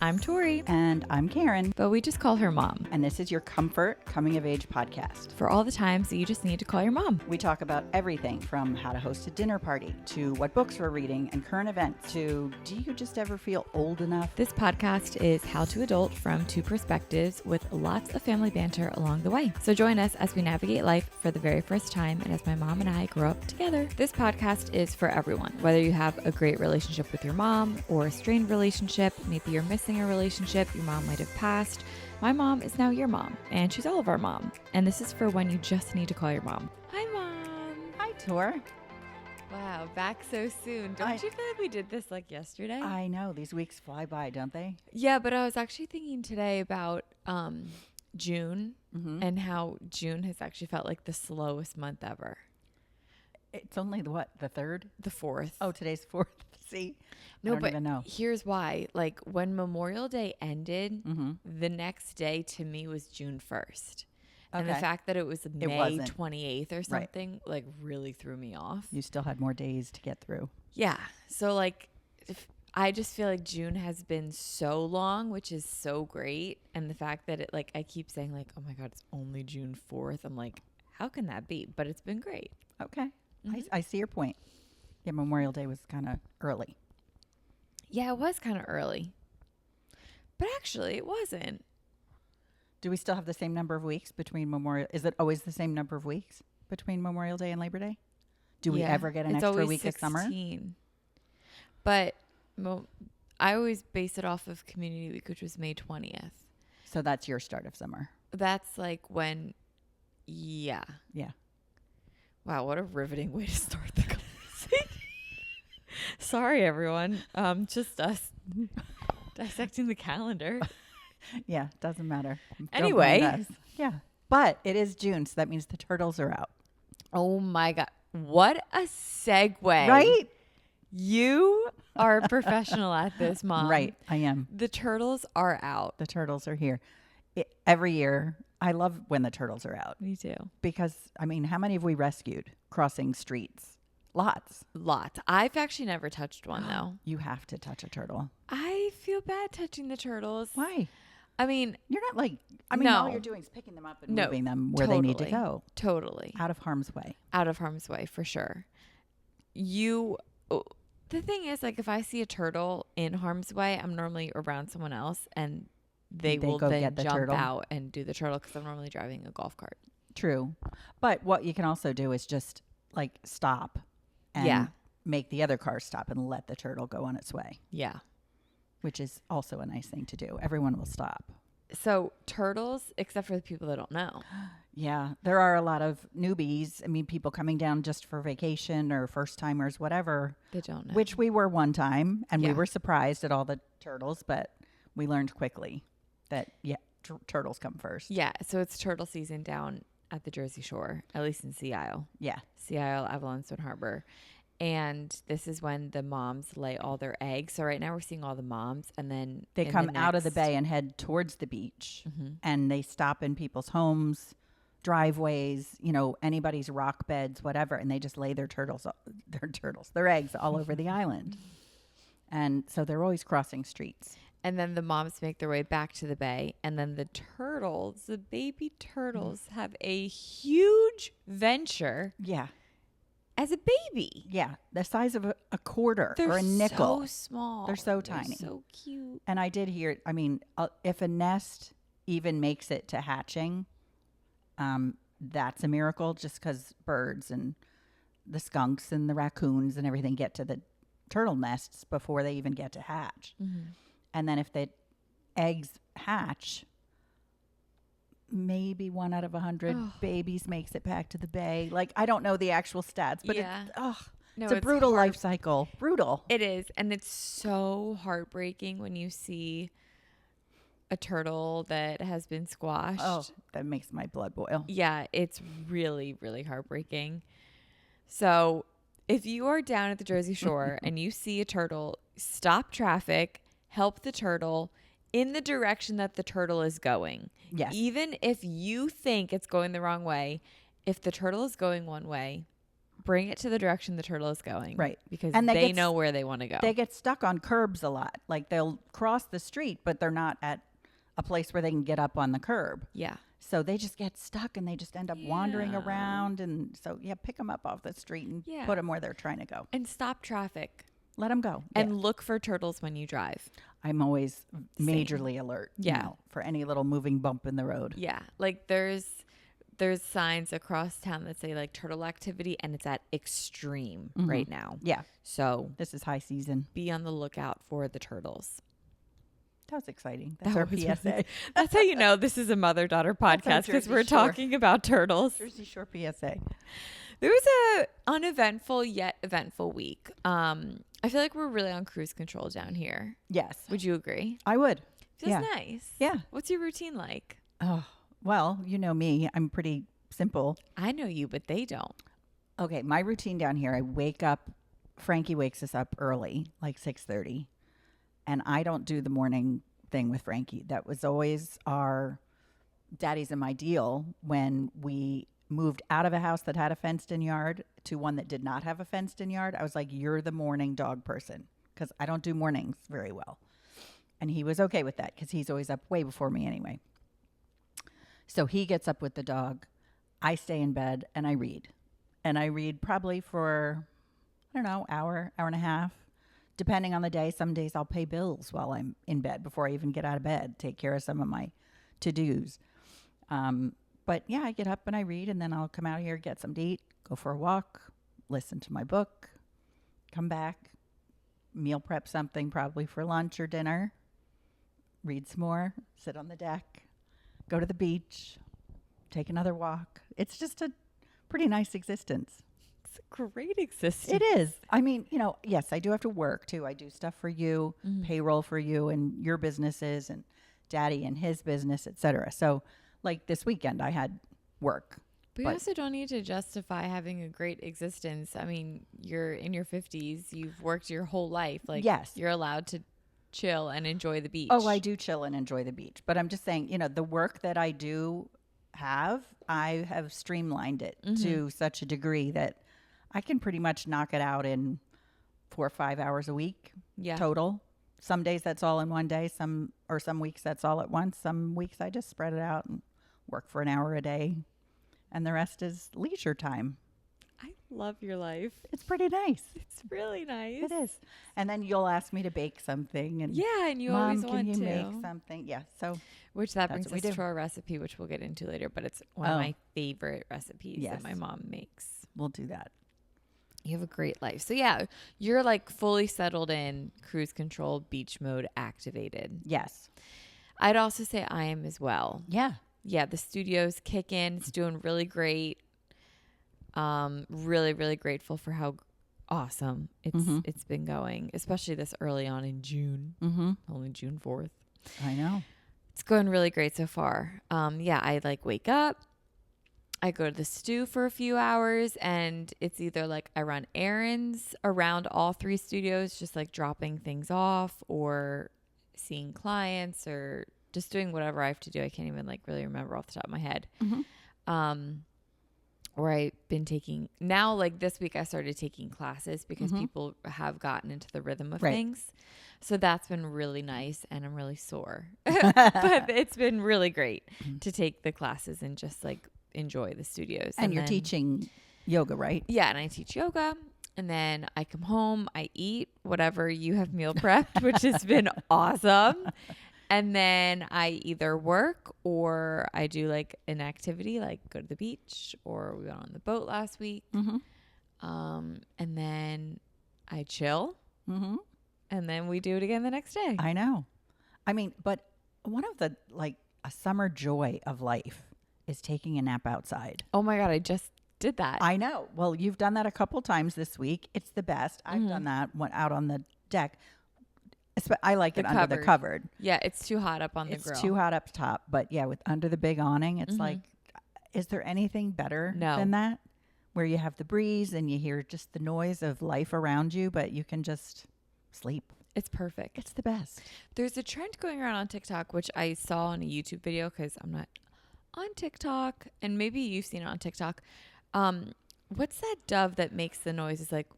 I'm Tori. And I'm Karen. But we just call her Mom. And this is your comfort coming of age podcast. For all the times that you just need to call your mom. We talk about everything from how to host a dinner party to what books we're reading and current events to do you just ever feel old enough? This podcast is how to adult from two perspectives with lots of family banter along the way. So join us as we navigate life for the very first time and as my mom and I grow up together. This podcast is for everyone, whether you have a great relationship with your mom or a strained relationship, maybe you're missing a relationship, your mom might have passed. My mom is now your mom, and she's all of our mom. And this is for when you just need to call your mom. Hi, Mom. Hi, Tor. Wow, back so soon. Don't you feel like we did this like yesterday? I know. These weeks fly by, don't they? Yeah, but I was actually thinking today about June and how June has actually felt like the slowest month ever. It's only the 3rd? The 4th. Oh, today's 4th. See? No, I don't but even know. Here's why. Like when Memorial Day ended, the next day to me was June 1st. And the fact that it was May 28th or something like really threw me off. You still had more days to get through. Yeah. So like I just feel like June has been so long, which is so great. And the fact that it like I keep saying like, oh my God, it's only June 4th. I'm like, how can that be? But it's been great. Okay. I see your point. Yeah, Memorial Day was kind of early. Yeah, it was kind of early. But actually, it wasn't. Do we still have the same number of weeks between Memorial? Is it always the same number of weeks between Memorial Day and Labor Day? Do we ever get an extra week 16. of summer? But I always base it off of Community Week, which was May 20th. So that's your start of summer. That's like when, yeah. Wow, what a riveting way to start the conversation. Sorry, everyone. Just us dissecting the calendar. Yeah, doesn't matter. Anyway. Yeah. But it is June, so that means the turtles are out. Oh my God. What a segue. Right? You are a professional at this, Mom. Right, I am. The turtles are out. The turtles are here. Every year, I love when the turtles are out. Me too. Because, I mean, how many have we rescued crossing streets? Lots. I've actually never touched one, though. You have to touch a turtle. I feel bad touching the turtles. Why? I mean, you're not like, no. all you're doing is picking them up and moving them where they need to go. Totally. Out of harm's way. Out of harm's way, for sure. The thing is, like, if I see a turtle in harm's way, I'm normally around someone else and they will go then get the jump turtle out and do the turtle because I'm normally driving a golf cart. True. But what you can also do is just like stop and make the other car stop and let the turtle go on its way. Yeah. Which is also a nice thing to do. Everyone will stop. So turtles, except for the people that don't know. Yeah. There are a lot of newbies. I mean, people coming down just for vacation or first timers, whatever. They don't know. Which we were one time and we were surprised at all the turtles, but we learned quickly that, turtles come first. Yeah. So it's turtle season down at the Jersey Shore, at least in Sea Isle. Yeah. Sea Isle, Avalon, Stone Harbor. And this is when the moms lay all their eggs. So right now we're seeing all the moms, and then they come out of the bay and head towards the beach, and they stop in people's homes, driveways, anybody's rock beds, whatever, and they just lay their eggs all over the island. And so they're always crossing streets. And then the moms make their way back to the bay, and then the baby turtles have a huge venture. Yeah. As a baby. Yeah. The size of a quarter or a nickel. They're so small. They're so tiny. So cute. And I did hear, if a nest even makes it to hatching, that's a miracle just because birds and the skunks and the raccoons and everything get to the turtle nests before they even get to hatch. And then if the eggs hatch, maybe 1 out of 100 babies makes it back to the bay. Like, I don't know the actual stats, but it's a brutal life cycle. Brutal. It is. And it's so heartbreaking when you see a turtle that has been squashed. Oh, that makes my blood boil. Yeah, it's really, really heartbreaking. So if you are down at the Jersey Shore and you see a turtle, stop traffic, help the turtle in the direction that the turtle is going. Yes. Even if you think it's going the wrong way, if the turtle is going one way, bring it to the direction the turtle is going. Right. Because And they know where they want to go. They get stuck on curbs a lot. Like they'll cross the street, but they're not at a place where they can get up on the curb. Yeah. So they just get stuck and they just end up wandering around. And so, pick them up off the street and put them where they're trying to go. And stop traffic. Let them go. And look for turtles when you drive. I'm always majorly alert. For any little moving bump in the road. Yeah. Like there's signs across town that say like turtle activity, and it's at extreme right now. Yeah. So this is high season. Be on the lookout for the turtles. That was exciing. That's our PSA. That's how you know this is a mother-daughter podcast, because we're talking about turtles. Jersey Shore PSA. There was a uneventful yet eventful week. I feel like we're really on cruise control down here. Yes. Would you agree? I would. Feels nice. Yeah. What's your routine like? Oh, well, you know me. I'm pretty simple. I know you, but they don't. Okay, my routine down here, I wake up. Frankie wakes us up early, like 6:30. And I don't do the morning thing with Frankie. That was always our daddy's and my deal when we moved out of a house that had a fenced-in yard to one that did not have a fenced-in yard. I was like, you're the morning dog person, because I don't do mornings very well. And he was okay with that because he's always up way before me anyway. So he gets up with the dog. I stay in bed and I read. And I read probably for, I don't know, hour and a half. Depending on the day, some days I'll pay bills while I'm in bed before I even get out of bed, take care of some of my to-dos. But yeah, I get up and I read, and then I'll come out here, get something to eat, go for a walk, listen to my book, come back, meal prep something probably for lunch or dinner, read some more, sit on the deck, go to the beach, take another walk. It's just a pretty nice existence. It's a great existence. It is. I mean, yes, I do have to work too. I do stuff for you, payroll for you and your businesses, and daddy and his business, etc. So like this weekend I had work. But you also don't need to justify having a great existence. I mean, you're in your 50s. You've worked your whole life. Like, yes, you're allowed to chill and enjoy the beach. Oh, I do chill and enjoy the beach. But I'm just saying, the work that I do I have streamlined it to such a degree that I can pretty much knock it out in 4 or 5 hours a week total. Some days that's all in one day. Some weeks that's all at once. Some weeks I just spread it out and work for an hour a day. And the rest is leisure time. I love your life. It's pretty nice. It's really nice. It is. And then you'll ask me to bake something. And and you Mom, always want to. can you make something? Yeah. So which that brings us to our recipe, which we'll get into later. But it's one of my favorite recipes that my mom makes. We'll do that. You have a great life. So yeah, you're like fully settled in, cruise control, beach mode activated. Yes. I'd also say I am as well. Yeah. Yeah, the studio's kicking. It's doing really great. Really, really grateful for how awesome it's been going, especially this early on in June. Only June 4th. I know. It's going really great so far. I like wake up. I go to the stew for a few hours, and it's either like I run errands around all 3 studios, just like dropping things off or seeing clients or just doing whatever I have to do. I can't even like really remember off the top of my head. Or I've been taking now, like this week I started taking classes because people have gotten into the rhythm of things. So that's been really nice, and I'm really sore, but it's been really great to take the classes and just like enjoy the studios. And you're teaching yoga, right? Yeah. And I teach yoga, and then I come home, I eat whatever you have meal prepped, which has been awesome. And then I either work or I do like an activity, like go to the beach, or we went on the boat last week. And then I chill. And then we do it again the next day. I know. I mean, but one of the like a summer joy of life is taking a nap outside. Oh my God. I just did that. I know. Well, you've done that a couple times this week. It's the best. I've done that, went out on the deck. I like it under the cupboard. Yeah, it's too hot up on the grill. It's too hot up top. But yeah, with under the big awning, it's like, is there anything better than that? Where you have the breeze and you hear just the noise of life around you, but you can just sleep. It's perfect. It's the best. There's a trend going around on TikTok, which I saw on a YouTube video because I'm not on TikTok, and maybe you've seen it on TikTok, What's that dove that makes the noise? It's like,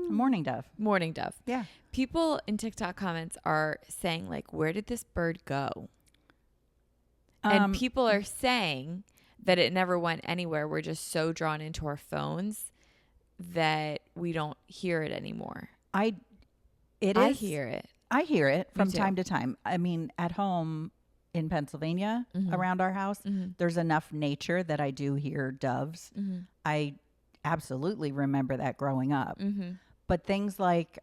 Morning dove. Morning dove. Yeah. People in TikTok comments are saying, like, where did this bird go? And people are saying that it never went anywhere. We're just so drawn into our phones that we don't hear it anymore. I hear it. I hear it from time to time. I mean, at home in Pennsylvania, around our house, there's enough nature that I do hear doves. I absolutely remember that growing up. But things like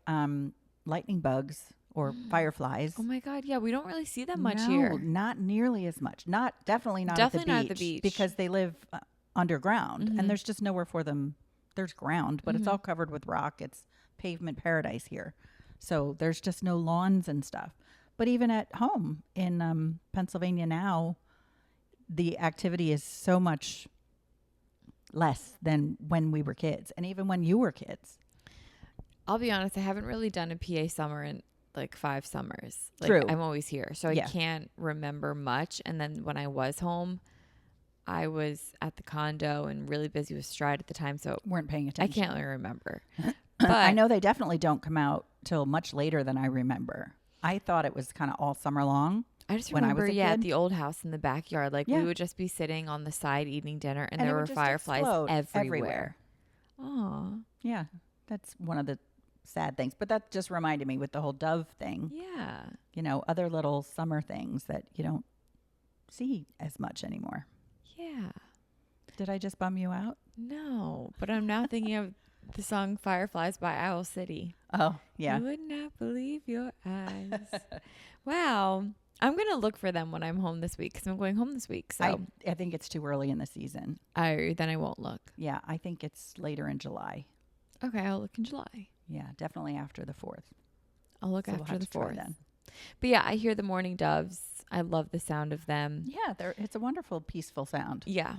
lightning bugs or fireflies. Oh my God. Yeah. We don't really see them much here. Not nearly as much. Definitely not at the beach. Because they live underground and there's just nowhere for them. There's ground, but it's all covered with rock. It's pavement paradise here. So there's just no lawns and stuff. But even at home in Pennsylvania now, the activity is so much less than when we were kids. And even when you were kids. I'll be honest, I haven't really done a PA summer in like 5 summers. Like, True. I'm always here. So I can't remember much. And then when I was home, I was at the condo and really busy with Stride at the time. So weren't paying attention. I can't really remember. But I know they definitely don't come out till much later than I remember. I thought it was kind of all summer long. I just remember, at the old house in the backyard, like we would just be sitting on the side eating dinner and there were fireflies everywhere. Oh, yeah. That's one of the sad things. But that just reminded me with the whole dove thing. Yeah. You know, other little summer things that you don't see as much anymore. Yeah. Did I just bum you out? No, but I'm now thinking of the song Fireflies by Owl City. Oh, yeah. You would not believe your eyes. Wow. I'm going to look for them when I'm home this week because I'm going home this week. So I think it's too early in the season. Then I won't look. Yeah, I think it's later in July. Okay, I'll look in July. Yeah, definitely after the 4th. I'll look after the 4th. Then. But yeah, I hear the morning doves. I love the sound of them. Yeah, it's a wonderful, peaceful sound. Yeah.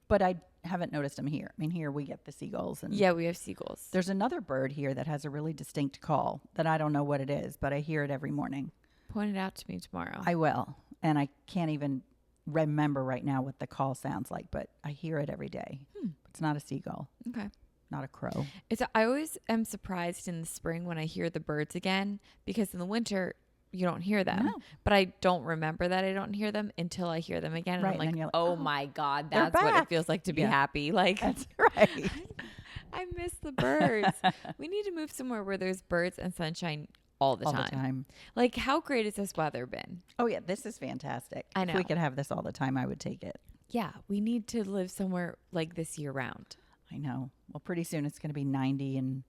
But I haven't noticed them here. I mean, here we get the seagulls. And yeah, we have seagulls. There's another bird here that has a really distinct call that I don't know what it is, but I hear it every morning. Point it out to me tomorrow. I will. And I can't even remember right now what the call sounds like, but I hear it every day. It's not a seagull. Okay. Not a crow. I always am surprised in the spring when I hear the birds again because in the winter you don't hear them. No. But I don't remember that I don't hear them until I hear them again. And right, I'm like, oh my God, that's what it feels like to be happy. Like that's right. I miss the birds. We need to move somewhere where there's birds and sunshine all the time. Like, how great has this weather been? Oh, yeah. This is fantastic. I know. If we could have this all the time, I would take it. Yeah. We need to live somewhere like this year round. I know. Well, pretty soon it's going to be 90 and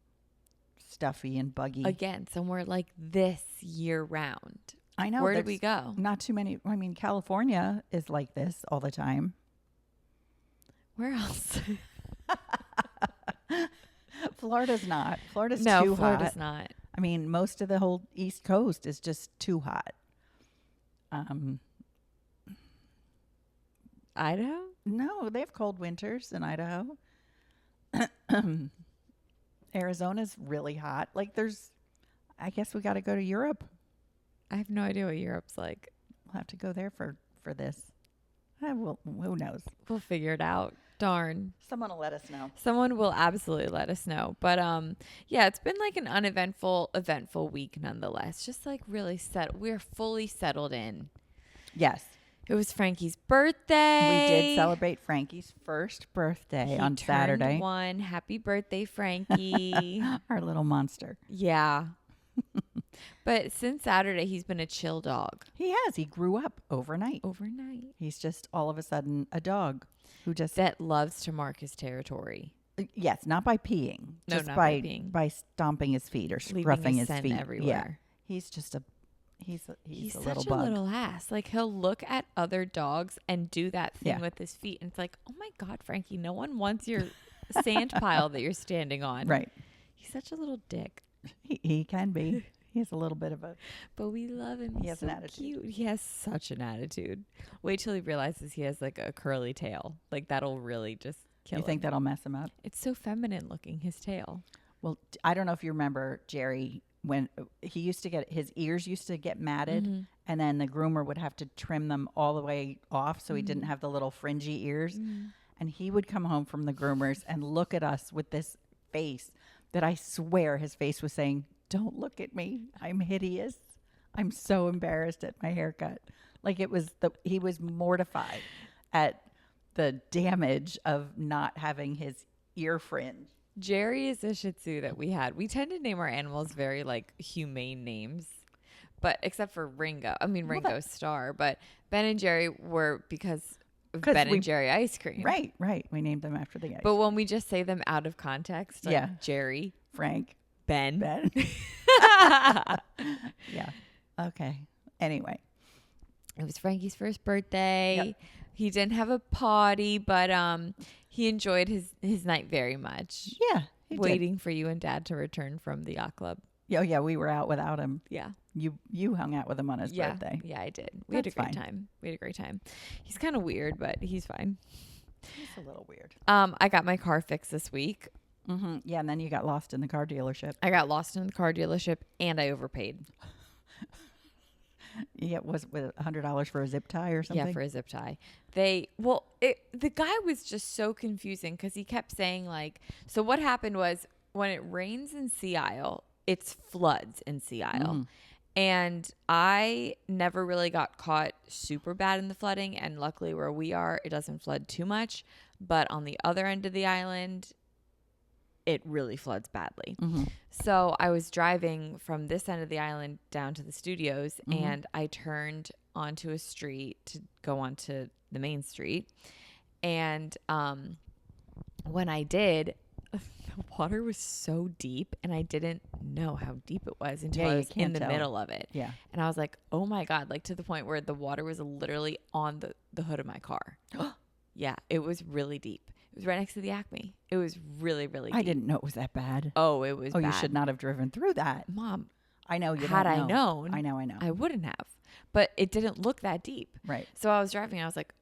stuffy and buggy. Again, somewhere like this year round. I know. Where did we go? Not too many. I mean, California is like this all the time. Where else? Florida's not. Florida's too hot. Florida's not. I mean, most of the whole East Coast is just too hot. Idaho? No, they have cold winters in Idaho. Arizona's really hot. Like I guess we got to go to Europe. I have no idea what Europe's like. We'll have to go there for this. Well, who knows? We'll figure it out. Darn. Someone will let us know. Someone will absolutely let us know. But yeah, it's been like an eventful week nonetheless. Just like really we're fully settled in. Yes. It was Frankie's birthday. We did celebrate Frankie's first birthday on Saturday. Turned 1. Happy birthday, Frankie. Our little monster. Yeah. But since Saturday, he's been a chill dog. He has. He grew up overnight. He's just all of a sudden a dog who just... that loves to mark his territory. Yes, not by peeing. No, just not by peeing. By stomping his feet or scruffing his feet. Everywhere. Yeah. He's just he's a little such bug. a little ass. Like, he'll look at other dogs and do that thing with his feet. And it's like, oh my God, Frankie, no one wants your sand pile that you're standing on. Right. He's such a little dick. He can be. He has a little bit of a... But we love him. He has so an attitude. Cute. He has such an attitude. Wait till he realizes he has like a curly tail. Like, that'll really just kill him. You think that'll mess him up? It's so feminine looking, his tail. Well, I don't know if you remember Jerry... when he used to his ears used to get matted, and then the groomer would have to trim them all the way off so he didn't have the little fringy ears. And he would come home from the groomers and look at us with this face that I swear his face was saying, "Don't look at me. I'm hideous. I'm so embarrassed at my haircut." Like he was mortified at the damage of not having his ear fringe. Jerry is a Shih Tzu that we had. We tend to name our animals very like humane names, but except for Ringo. I mean, Ringo's Star, but Ben and Jerry were because of Ben and Jerry ice cream. Right. We named them after the ice. But when we just say them out of context, like Jerry, Frank, Ben. Yeah. Okay. Anyway. It was Frankie's first birthday. Yep. He didn't have a potty, but he enjoyed his night very much. Yeah. Waiting for you and Dad to return from the yacht club. Yeah, we were out without him. Yeah. You hung out with him on his birthday. Yeah, I did. We had a great time. He's kind of weird, but he's fine. He's a little weird. I got my car fixed this week. Mm-hmm. Yeah, and then you got lost in the car dealership. I got lost in the car dealership and I overpaid. Yeah, was it $100 for a zip tie or something? Yeah, for a zip tie. The guy was just so confusing because he kept saying like, so what happened was when it rains in Sea Isle, it's floods in Sea Isle. And I never really got caught super bad in the flooding. And luckily where we are, it doesn't flood too much. But on the other end of the island, it really floods badly. So I was driving from this end of the island down to the studios and I turned onto a street to go onto the main street. And when I did, the water was so deep and I didn't know how deep it was until I was in the middle of it. Yeah. And I was like, oh my God, like to the point where the water was literally on the hood of my car. Yeah, it was really deep. It was right next to the Acme. It was really, really deep. I didn't know it was that bad. Oh, it was bad. You should not have driven through that. Mom, I know you had don't know. I known, I know. I wouldn't have. But it didn't look that deep. Right. So I was driving. I was like,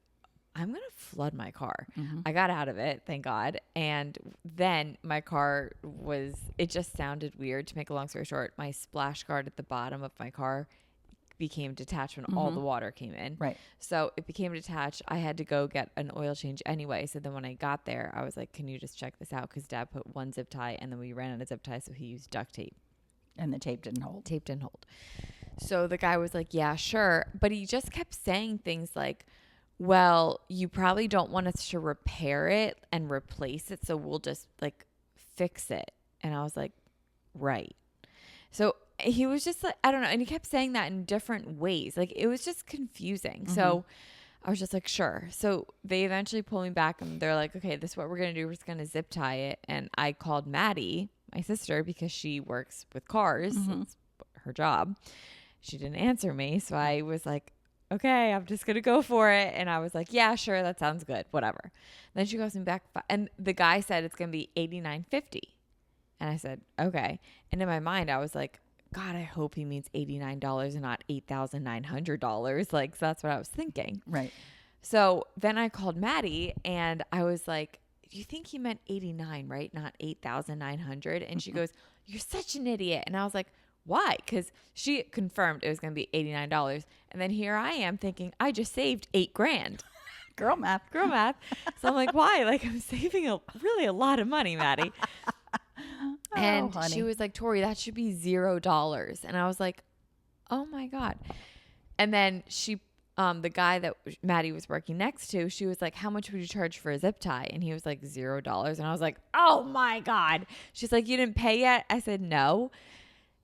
I'm going to flood my car. I got out of it, thank God. And then my car it just sounded weird. To make a long story short, my splash guard at the bottom of my car became detached when all the water came in. Right. So it became detached. I had to go get an oil change anyway. So then when I got there, I was like, can you just check this out? Because Dad put one zip tie and then we ran out of zip tie. So he used duct tape. And the tape didn't hold. Tape didn't hold. So the guy was like, yeah, sure. But he just kept saying things like, well, you probably don't want us to repair it and replace it. So we'll just like fix it. And I was like, right. So he was just like, I don't know. And he kept saying that in different ways. Like it was just confusing. So I was just like, sure. So they eventually pulled me back and they're like, okay, this is what we're going to do. We're just going to zip tie it. And I called Maddie, my sister, because she works with cars. It's her job. She didn't answer me. So I was like, okay, I'm just going to go for it. And I was like, yeah, sure. That sounds good. Whatever. Then she goes me back. And the guy said it's going to be $89.50. And I said, okay. And in my mind, I was like, God, I hope he means $89 and not $8,900. Like, so that's what I was thinking. Right. So then I called Maddie and I was like, do you think he meant 89, right? Not 8,900. And she goes, you're such an idiot. And I was like, why? Because she confirmed it was going to be $89. And then here I am thinking, I just saved $8,000. Girl math. So I'm like, why? Like, I'm saving really a lot of money, Maddie. And she was like, Tori, that should be $0. And I was like, oh my God. And then the guy that Maddie was working next to, she was like, how much would you charge for a zip tie? And he was like, $0. And I was like, oh my God. She's like, you didn't pay yet? I said, no.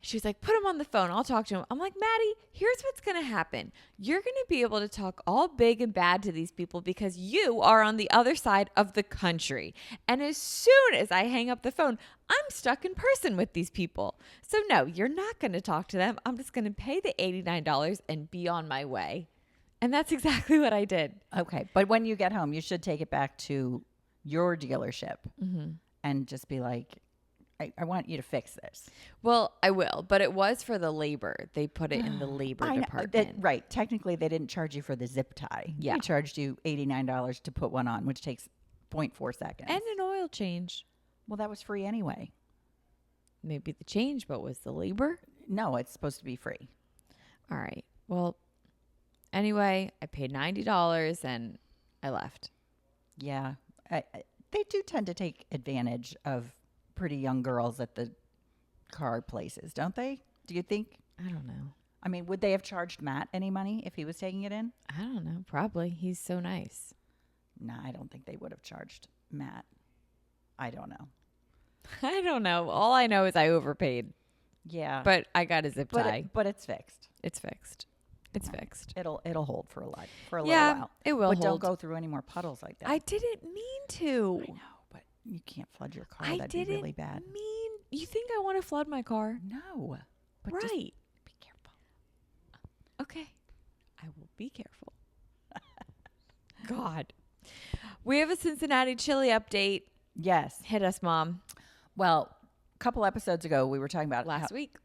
She's like, put him on the phone. I'll talk to him. I'm like, Maddie, here's what's going to happen. You're going to be able to talk all big and bad to these people because you are on the other side of the country. And as soon as I hang up the phone, I'm stuck in person with these people. So no, you're not going to talk to them. I'm just going to pay the $89 and be on my way. And that's exactly what I did. Okay. But when you get home, you should take it back to your dealership and just be like, I want you to fix this. Well, I will, but it was for the labor. They put it in the labor department. Right. Technically, they didn't charge you for the zip tie. Yeah. They charged you $89 to put one on, which takes 0.4 seconds. And an oil change. Well, that was free anyway. Maybe the change, but was the labor? No, it's supposed to be free. All right. Well, anyway, I paid $90 and I left. Yeah. they do tend to take advantage of pretty young girls at the car places, don't they? Do you think? I don't know. I mean, would they have charged Matt any money if he was taking it in? I don't know. Probably. He's so nice. No, I don't think they would have charged Matt. I don't know. I don't know. All I know is I overpaid. Yeah. But I got a zip tie. But it's fixed. It's fixed. It's fixed. It'll hold for a little while. It will But hold. don't go through any more puddles like that. I didn't mean to. I know, but you can't flood your car. I That'd didn't be really bad. mean. You think I want to flood my car? No. But Right. just be careful. Okay. I will be careful. God. We have a Cincinnati chili update. Yes. Hit us, Mom. Well, a couple episodes ago, we were talking about Last week.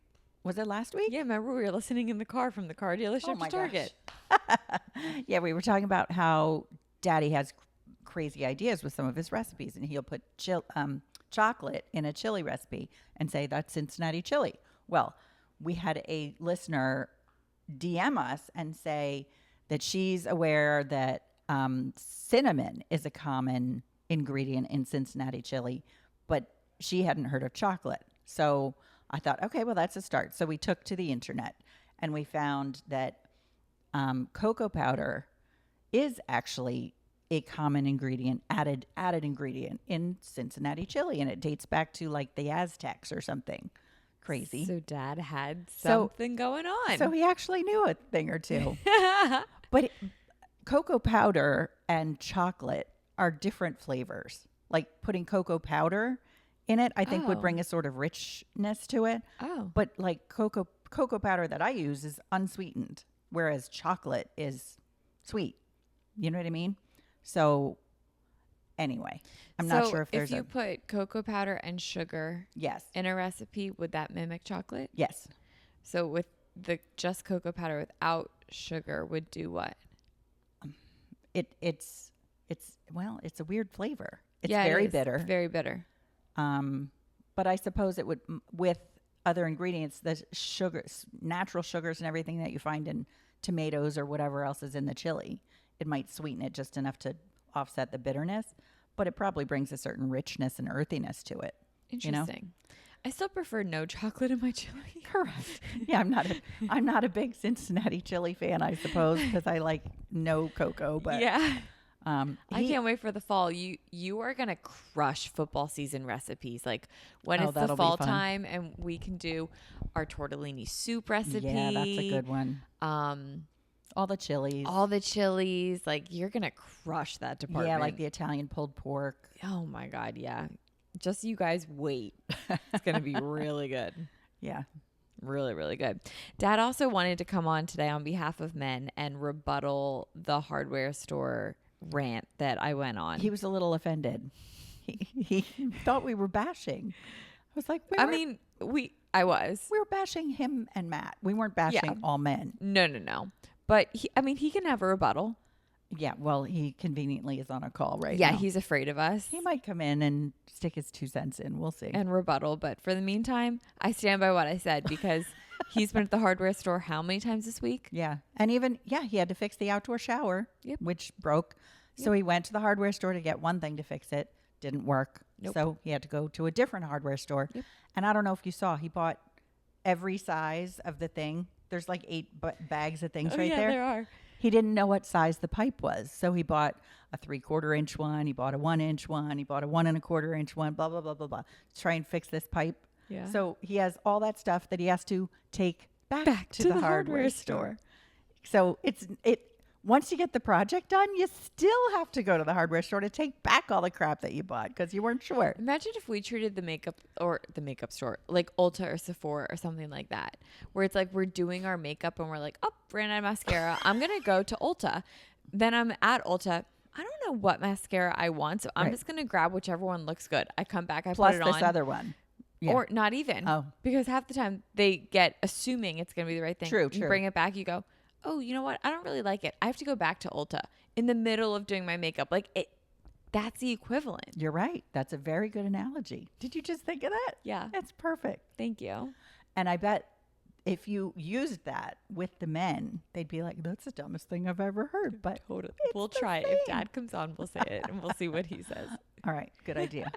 Was it last week? Yeah, remember we were listening in the car from the car dealership to Target. Yeah, we were talking about how Daddy has crazy ideas with some of his recipes, and he'll put chocolate in a chili recipe and say that's Cincinnati chili. Well, we had a listener DM us and say that she's aware that cinnamon is a common ingredient in Cincinnati chili, but she hadn't heard of chocolate. So I thought, okay, well, that's a start. So we took to the internet and we found that cocoa powder is actually a common ingredient, added ingredient in Cincinnati chili. And it dates back to like the Aztecs or something crazy. So Dad had something going on. So he actually knew a thing or two. But cocoa powder and chocolate are different flavors. Like putting cocoa powder in it, I think would bring a sort of richness to it. Oh. But like cocoa powder that I use is unsweetened, whereas chocolate is sweet. You know what I mean? So anyway, I'm not sure if there's if you put cocoa powder and sugar yes. in a recipe, would that mimic chocolate? Yes. So with the just cocoa powder without sugar would do what? It's a weird flavor. It's very bitter. It's very bitter. But I suppose it would, with other ingredients, the sugars, natural sugars and everything that you find in tomatoes or whatever else is in the chili, it might sweeten it just enough to offset the bitterness, but it probably brings a certain richness and earthiness to it. Interesting. You know? I still prefer no chocolate in my chili. Correct. Yeah, I'm not a big Cincinnati chili fan, I suppose, because I like no cocoa, but yeah. I can't wait for the fall. You are gonna crush football season recipes. Like when it's the fall time, and we can do our tortellini soup recipe. Yeah, that's a good one. All the chilies. Like you're gonna crush that department. Yeah, like the Italian pulled pork. Oh my God, yeah. Just you guys wait. It's gonna be really good. Yeah. Really, really good. Dad also wanted to come on today on behalf of men and rebuttal the hardware store rant that I went on. He was a little offended. He thought we were bashing. I was like, I was. We were bashing him and Matt. We weren't bashing all men. No. But he can have a rebuttal. Yeah, well, he conveniently is on a call right now. Yeah, he's afraid of us. He might come in and stick his 2 cents in. We'll see. And rebuttal. But for the meantime, I stand by what I said because he's been at the hardware store how many times this week? Yeah. And he had to fix the outdoor shower, which broke. So he went to the hardware store to get one thing to fix it. Didn't work. Nope. So he had to go to a different hardware store. Yep. And I don't know if you saw, he bought every size of the thing. There's like 8 bags of things right there. There are. He didn't know what size the pipe was. So he bought a 3/4 inch one. He bought a 1 inch one. He bought a 1 1/4 inch one, blah, blah, blah, blah, blah. To try and fix this pipe. Yeah. So he has all that stuff that he has to take back to the hardware store. So once you get the project done, you still have to go to the hardware store to take back all the crap that you bought because you weren't sure. Imagine if we treated the makeup store like Ulta or Sephora or something like that, where it's like we're doing our makeup and we're like, oh, ran out of mascara. I'm going to go to Ulta. Then I'm at Ulta. I don't know what mascara I want, so I'm just going to grab whichever one looks good. I come back, I put it on. Plus this other one. Yeah. Or not even. Oh. Because half the time they get assuming it's going to be the right thing. True. You bring it back, you go, oh, you know what? I don't really like it. I have to go back to Ulta in the middle of doing my makeup. That's the equivalent. You're right. That's a very good analogy. Did you just think of that? Yeah. That's perfect. Thank you. And I bet if you used that with the men, they'd be like, that's the dumbest thing I've ever heard. But Totally. it's We'll the try it. same. If Dad comes on, we'll say it and we'll see what he says. All right. Good idea.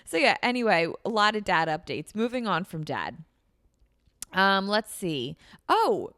So yeah, anyway, a lot of dad updates. Moving on from dad. Let's see. Oh,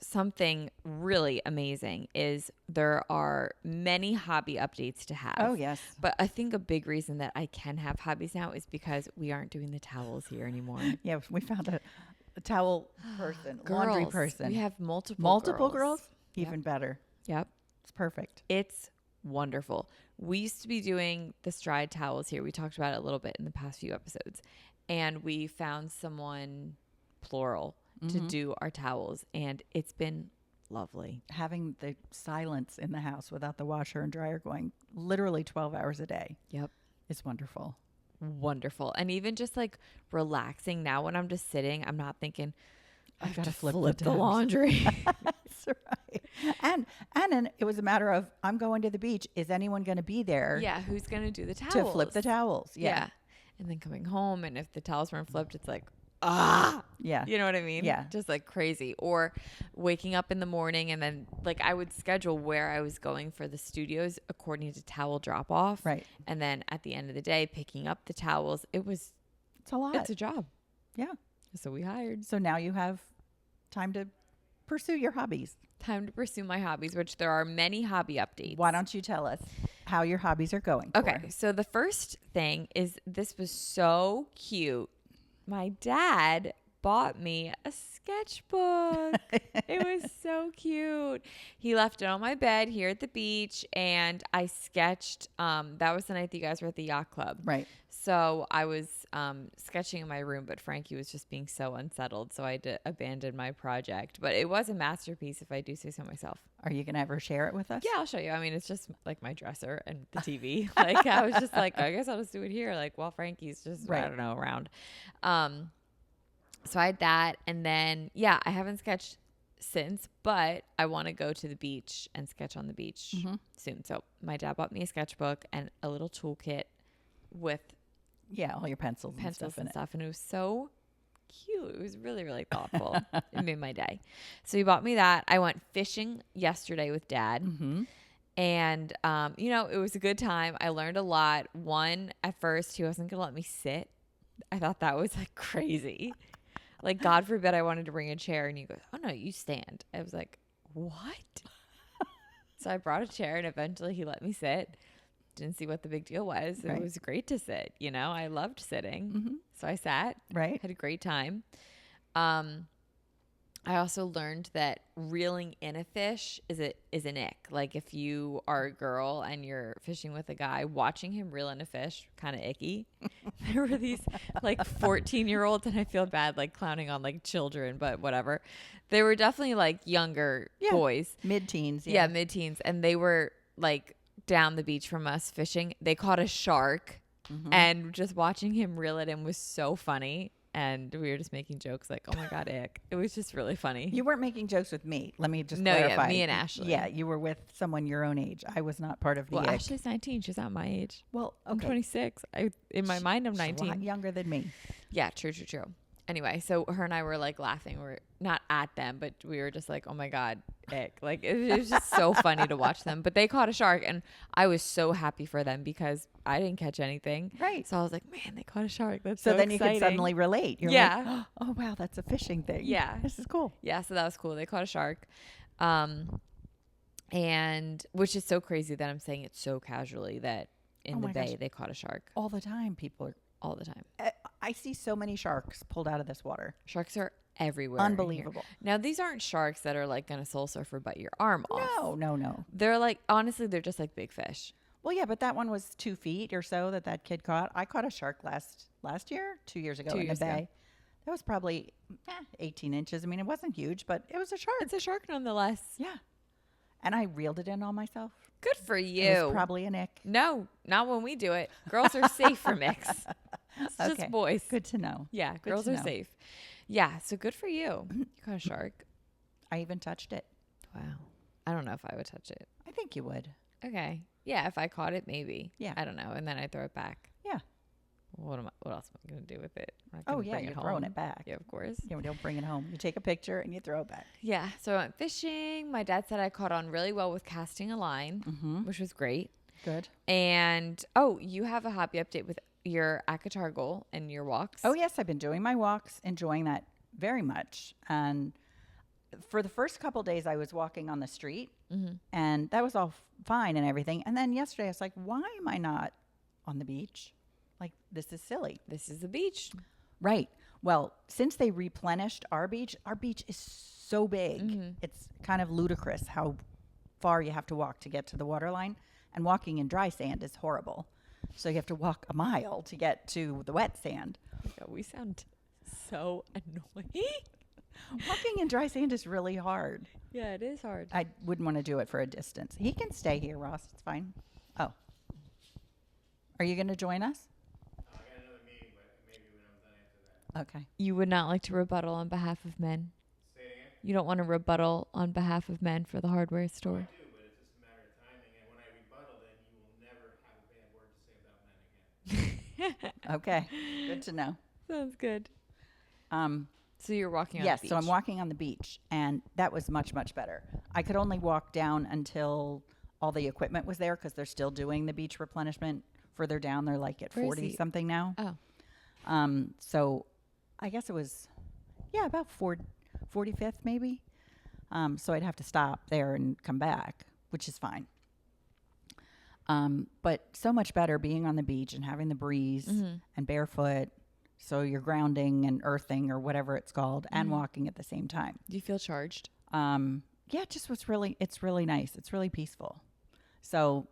something really amazing is there are many hobby updates to have. Oh, yes. But I think a big reason that I can have hobbies now is because we aren't doing the towels here anymore. Yeah, we found a towel person, Girls, laundry person. We have multiple girls? Even better. Yep. It's perfect. It's wonderful. We used to be doing the stride towels here. We talked about it a little bit in the past few episodes. And we found someone, plural, to do our towels. And it's been lovely. Having the silence in the house without the washer and dryer going literally 12 hours a day. Yep. Is wonderful. Wonderful. And even just like relaxing now when I'm just sitting, I'm not thinking, I've got to flip the laundry. That's right. And it was a matter of, I'm going to the beach. Is anyone going to be there? Yeah. Who's going to do the towels? To flip the towels. Yeah. And then coming home, and if the towels weren't flipped, it's like, yeah. You know what I mean? Yeah. Just like crazy. Or waking up in the morning and then like I would schedule where I was going for the studios according to towel drop off. Right. And then at the end of the day, picking up the towels. It's a lot. It's a job. Yeah. So we hired. So now you have time to pursue your hobbies. Time to pursue my hobbies, which there are many hobby updates. Why don't you tell us how your hobbies are going? Okay. So the first thing is this was so cute. My dad bought me a sketchbook. It was so cute. He left it on my bed here at the beach, and I sketched. That was the night that you guys were at the yacht club. Right. So I was sketching in my room, but Frankie was just being so unsettled, so I had to abandon my project. But it was a masterpiece, if I do say so myself. Are you going to ever share it with us? Yeah, I'll show you. I mean, it's just like my dresser and the TV. Like I was just like, I guess I'll just do it here. Like while Frankie's just, I don't know, around. So I had that. And then, yeah, I haven't sketched since, but I want to go to the beach and sketch on the beach soon. So my dad bought me a sketchbook and a little toolkit with all your pencils and stuff in it. And it was so cute. It was really, really thoughtful. It made my day. So he bought me that. I went fishing yesterday with Dad. And, it was a good time. I learned a lot. One, at first, he wasn't going to let me sit. I thought that was like crazy. Like, God forbid I wanted to bring a chair. And he goes, oh, no, you stand. I was like, what? So I brought a chair and eventually he let me sit. Didn't see what the big deal was. It was great to sit. I loved sitting. So I sat. Right. Had a great time. I also learned that reeling in a fish is an ick. Like if you are a girl and you're fishing with a guy, watching him reel in a fish, kind of icky. There were these like 14-year-olds, and I feel bad like clowning on like children, but whatever. They were definitely like younger boys. Mid-teens. Yeah, mid-teens. And they were like down the beach from us fishing. They caught a shark, and just watching him reel it in was so funny. And we were just making jokes like, oh my God, ick. It was just really funny. You weren't making jokes with me. Let me just clarify. Yeah, me and Ashley. Yeah, you were with someone your own age. I was not part of the Well, ick. Ashley's 19. She's not my age. Well, okay. I'm 26. In my mind, I'm 19. She's a lot younger than me. Yeah, true. Anyway, so her and I were like laughing. We're not at them, but we were just like, oh my God, ick. Like it was just so funny to watch them. But they caught a shark, and I was so happy for them because I didn't catch anything. Right. So I was like, man, they caught a shark. That's so then exciting. You could suddenly relate. You're like, oh wow, that's a fishing thing. Yeah. This is cool. Yeah, so that was cool. They caught a shark. And which is so crazy that I'm saying it so casually that in the bay they caught a shark. All the time, people are. All the time. I see so many sharks pulled out of this water. Sharks are everywhere. Unbelievable. Now, these aren't sharks that are like going to soul surf or bite your arm off. No. They're like, honestly, they're just like big fish. Well, yeah, but that one was 2 feet or so that kid caught. I caught a shark last year, 2 years ago in the bay. That was probably 18 inches. I mean, it wasn't huge, but it was a shark. It's a shark nonetheless. Yeah. And I reeled it in all myself. Good for you. It was probably an ick. No, not when we do it. Girls are safe for mix. It's just boys. Good to know. Yeah, girls are safe. Yeah, so good for you. You caught a shark. I even touched it. Wow. I don't know if I would touch it. I think you would. Okay. Yeah, if I caught it, maybe. Yeah. I don't know. And then I throw it back. Yeah. What else am I going to do with it? I'm not Oh, gonna yeah, bring you're it throwing home. it back. Yeah, of course. Yeah, we don't bring it home. You take a picture and you throw it back. Yeah. So I went fishing. My dad said I caught on really well with casting a line, which was great. Good. And, you have a hobby update with your Akatargal and your walks. Oh, yes. I've been doing my walks, enjoying that very much. And for the first couple days, I was walking on the street, and that was all fine and everything. And then yesterday, I was like, why am I not on the beach? Like, this is silly. This is the beach. Right. Well, since they replenished our beach is so big. It's kind of ludicrous how far you have to walk to get to the water line. And walking in dry sand is horrible. So you have to walk a mile to get to the wet sand. Yeah, we sound so annoying. Walking in dry sand is really hard. Yeah, it is hard. I wouldn't want to do it for a distance. He can stay here, Ross. It's fine. Oh. Are you going to join us? I got another meeting, but maybe when I'm done after that. Okay. You would not like to rebuttal on behalf of men. Say it again? You don't want to rebuttal on behalf of men for the hardware store. I do, but it's just a matter of timing. And when I rebuttal, then you will never have a bad word to say about men again. Okay. Good to know. Sounds good. Um, So you're walking on yes, the beach. so I'm walking on the beach, and that was much, much better. I could only walk down until all the equipment was there because they're still doing the beach replenishment. Further down, they're like at Where is he? 40-something now. Oh. So I guess it was, about 45th maybe. So I'd have to stop there and come back, which is fine. But so much better being on the beach and having the breeze and barefoot. So you're grounding and earthing or whatever it's called and walking at the same time. Do you feel charged? Yeah, it just was it's really nice. It's really peaceful. So,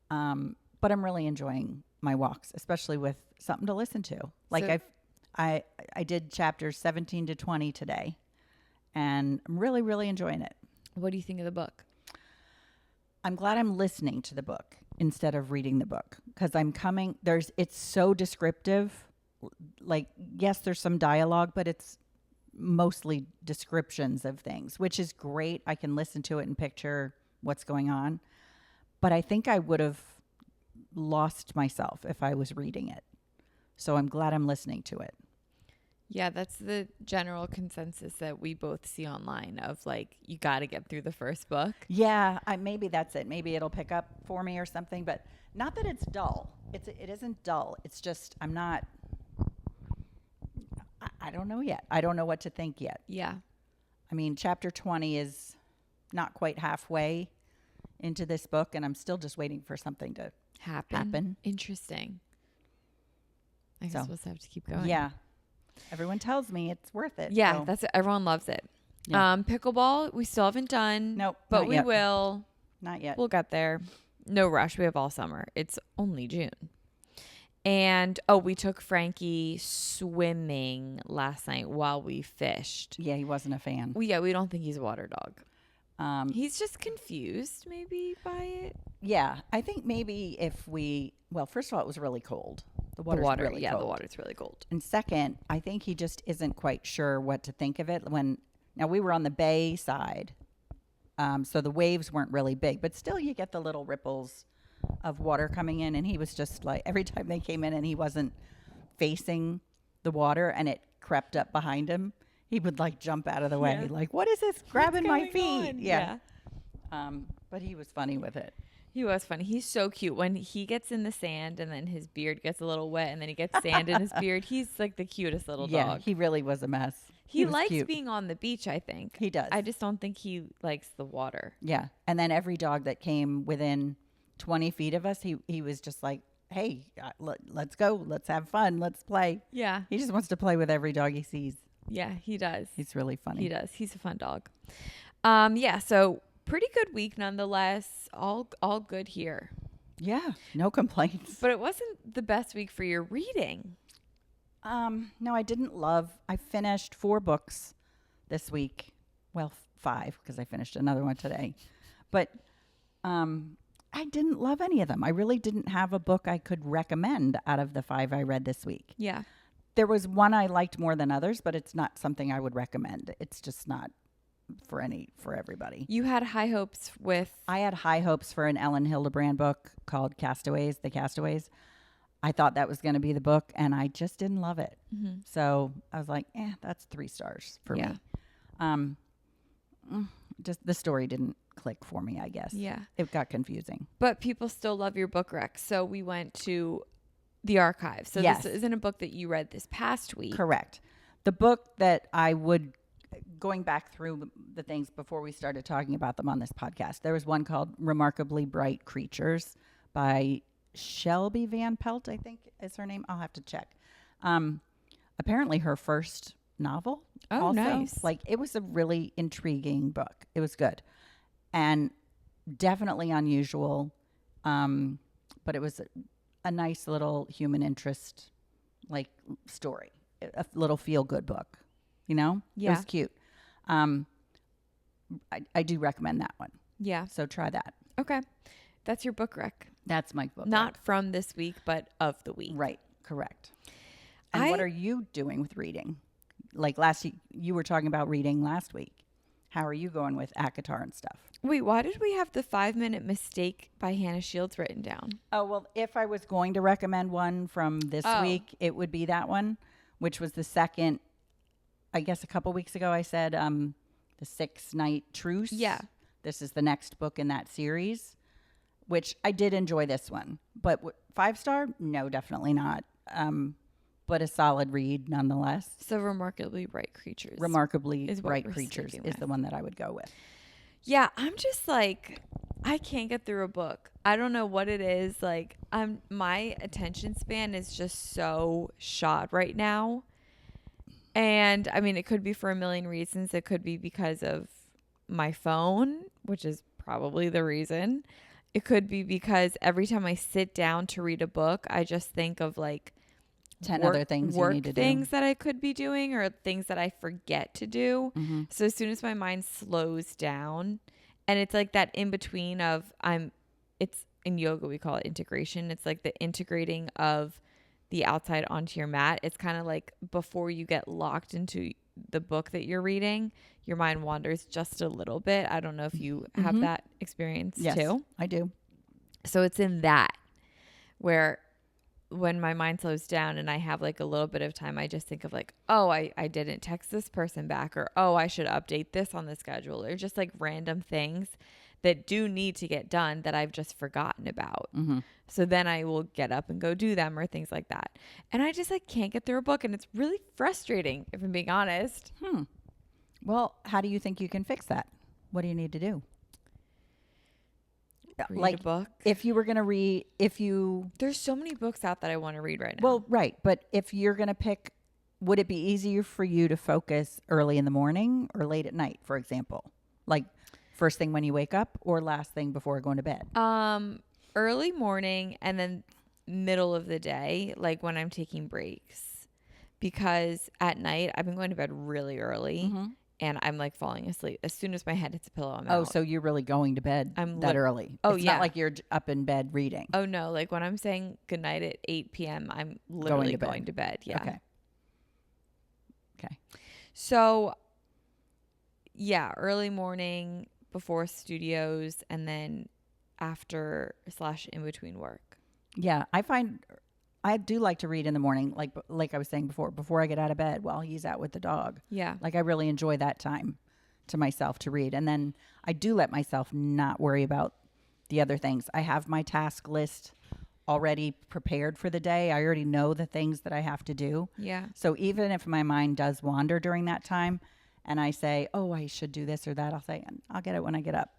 but I'm really enjoying my walks, especially with something to listen to. Like So- I did chapters 17 to 20 today, and I'm really, really enjoying it. What do you think of the book? I'm glad I'm listening to the book instead of reading the book because it's so descriptive. Like, yes, there's some dialogue, but it's mostly descriptions of things, which is great. I can listen to it and picture what's going on. But I think I would have lost myself if I was reading it. So I'm glad I'm listening to it. Yeah, that's the general consensus that we both see online of like, you got to get through the first book. Yeah, maybe that's it. Maybe it'll pick up for me or something, but not that it's dull. It isn't dull. It's just I'm not. I don't know yet. I don't know what to think yet. Yeah. I mean, chapter 20 is not quite halfway into this book, and I'm still just waiting for something to happen. Interesting. I guess we'll just have to keep going. Yeah. Everyone tells me it's worth it. Yeah, so. everyone loves it. Yeah. Pickleball, we still haven't done. Nope, But not we yet. will. Not yet. We'll get there. No rush. We have all summer. It's only June. And, we took Frankie swimming last night while we fished. Yeah, he wasn't a fan. We don't think he's a water dog. He's just confused maybe by it. Yeah, I think maybe first of all, it was really cold. The water's really cold. The water's really cold. And second, I think he just isn't quite sure what to think of it. Now we were on the bay side, so the waves weren't really big, but still you get the little ripples of water coming in, and he was just like, every time they came in and he wasn't facing the water and it crept up behind him, he would like jump out of the way. Yeah. Like, what is this grabbing my What's feet? going on? Yeah. But he was funny with it. He was funny. He's so cute. When he gets in the sand and then his beard gets a little wet and then he gets sand in his beard, he's like the cutest little Yeah, dog. he really was a mess. He was likes cute. being on the beach, I think. He does. I just don't think he likes the water. Yeah. And then every dog that came within 20 feet of us, he was just like, hey, let's go. Let's have fun. Let's play. Yeah. He just wants to play with every dog he sees. Yeah, he does. He's really funny. He does. He's a fun dog. So pretty good week nonetheless. All good here. Yeah. No complaints. But it wasn't the best week for your reading. No, I finished 4 books this week. Well, 5 because I finished another one today. But I didn't love any of them. I really didn't have a book I could recommend out of the 5 I read this week. Yeah. There was one I liked more than others, but it's not something I would recommend. It's just not for everybody. You had high hopes with... I had high hopes for an Ellen Hildebrand book called The Castaways. I thought that was going to be the book, and I just didn't love it. Mm-hmm. So I was like, that's 3 stars for me. Just the story didn't click for me, I guess. Yeah. It got confusing. But people still love your book rec. So we went to the archive. So Yes. this isn't a book that you read this past week. Correct. The book that I would, going back through the things before we started talking about them on this podcast, there was one called Remarkably Bright Creatures by Shelby Van Pelt, I think is her name. I'll have to check. Apparently her first novel. Oh, also. nice. Like, it was a really intriguing book. It was good. And definitely unusual. But it was a nice little human interest, like, story. A little feel-good book, you know? Yeah. It was cute. I do recommend that one. Yeah. So try that. Okay. That's your book rec. That's my book. Not from this week, but of the week. Right. Correct. And what are you doing with reading? Like you were talking about reading last week. How are you going with ACOTAR and stuff? Wait, why did we have the 5-minute mistake by Hannah Shields written down? Oh, well, if I was going to recommend one from this week, it would be that one, which was the second, I guess a couple weeks ago I said the 6-Night Truce. Yeah. This is the next book in that series, which I did enjoy this one. But 5-star? No, definitely not. But a solid read nonetheless. So Remarkably Bright Creatures. Remarkably is what Bright we're Creatures sticking is with. the one that I would go with. Yeah, I'm just like, I can't get through a book. I don't know what it is. Like, my attention span is just so shot right now. And I mean, it could be for a million reasons. It could be because of my phone, which is probably the reason. It could be because every time I sit down to read a book, I just think of like 10 other things you need to do. Things that I could be doing or things that I forget to do. Mm-hmm. So as soon as my mind slows down, and it's like that in between of it's in yoga, we call it integration. It's like the integrating of the outside onto your mat. It's kind of like before you get locked into the book that you're reading, your mind wanders just a little bit. I don't know if you have that experience too. I do. So it's in that where when my mind slows down and I have like a little bit of time, I just think of like, oh, I didn't text this person back, or, oh, I should update this on the schedule, or just like random things that do need to get done that I've just forgotten about. Mm-hmm. So then I will get up and go do them or things like that. And I just like can't get through a book, and it's really frustrating if I'm being honest. Well, how do you think you can fix that? What do you need to do? Read a book. If you were going to read, There's so many books out that I want to read right now. well, right. But if you're going to pick, would it be easier for you to focus early in the morning or late at night, for example? Like first thing when you wake up or last thing before going to bed? Early morning and then middle of the day, like when I'm taking breaks. Because at night, I've been going to bed really early. And I'm like falling asleep. As soon as my head hits a pillow, I'm out. Oh, so you're really going to bed that early? Oh, it's yeah. not like you're up in bed reading. Oh, no. Like when I'm saying goodnight at 8 p.m., I'm literally going to bed. Yeah. Okay. So, yeah, early morning before studios and then after / in between work. Yeah, I find I do like to read in the morning, like I was saying before I get out of bed while he's out with the dog. Yeah. Like I really enjoy that time to myself to read. And then I do let myself not worry about the other things. I have my task list already prepared for the day. I already know the things that I have to do. Yeah. So even if my mind does wander during that time and I say, oh, I should do this or that, I'll say, I'll get it when I get up.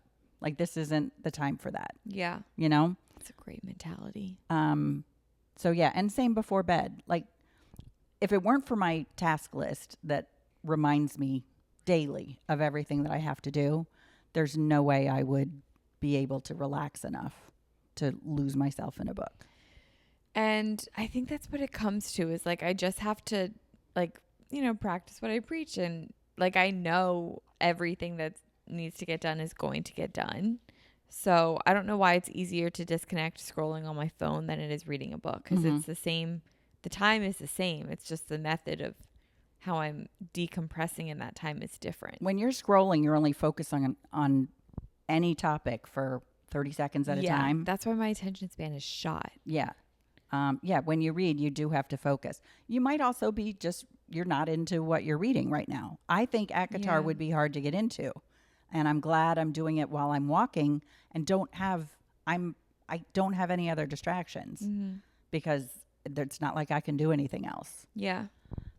Like this isn't the time for that. Yeah. You know? It's a great mentality. So yeah, and same before bed. Like if it weren't for my task list that reminds me daily of everything that I have to do, there's no way I would be able to relax enough to lose myself in a book. And I think that's what it comes to is like I just have to like, you know, practice what I preach, and like I know everything that needs to get done is going to get done. So I don't know why it's easier to disconnect scrolling on my phone than it is reading a book, because it's the same. The time is the same. It's just the method of how I'm decompressing in that time is different. When you're scrolling, you're only focusing on any topic for 30 seconds at a time. That's why my attention span is shot. Yeah. when you read, you do have to focus. You might also be you're not into what you're reading right now. I think ACOTAR would be hard to get into. And I'm glad I'm doing it while I'm walking and I don't have any other distractions because it's not like I can do anything else. Yeah.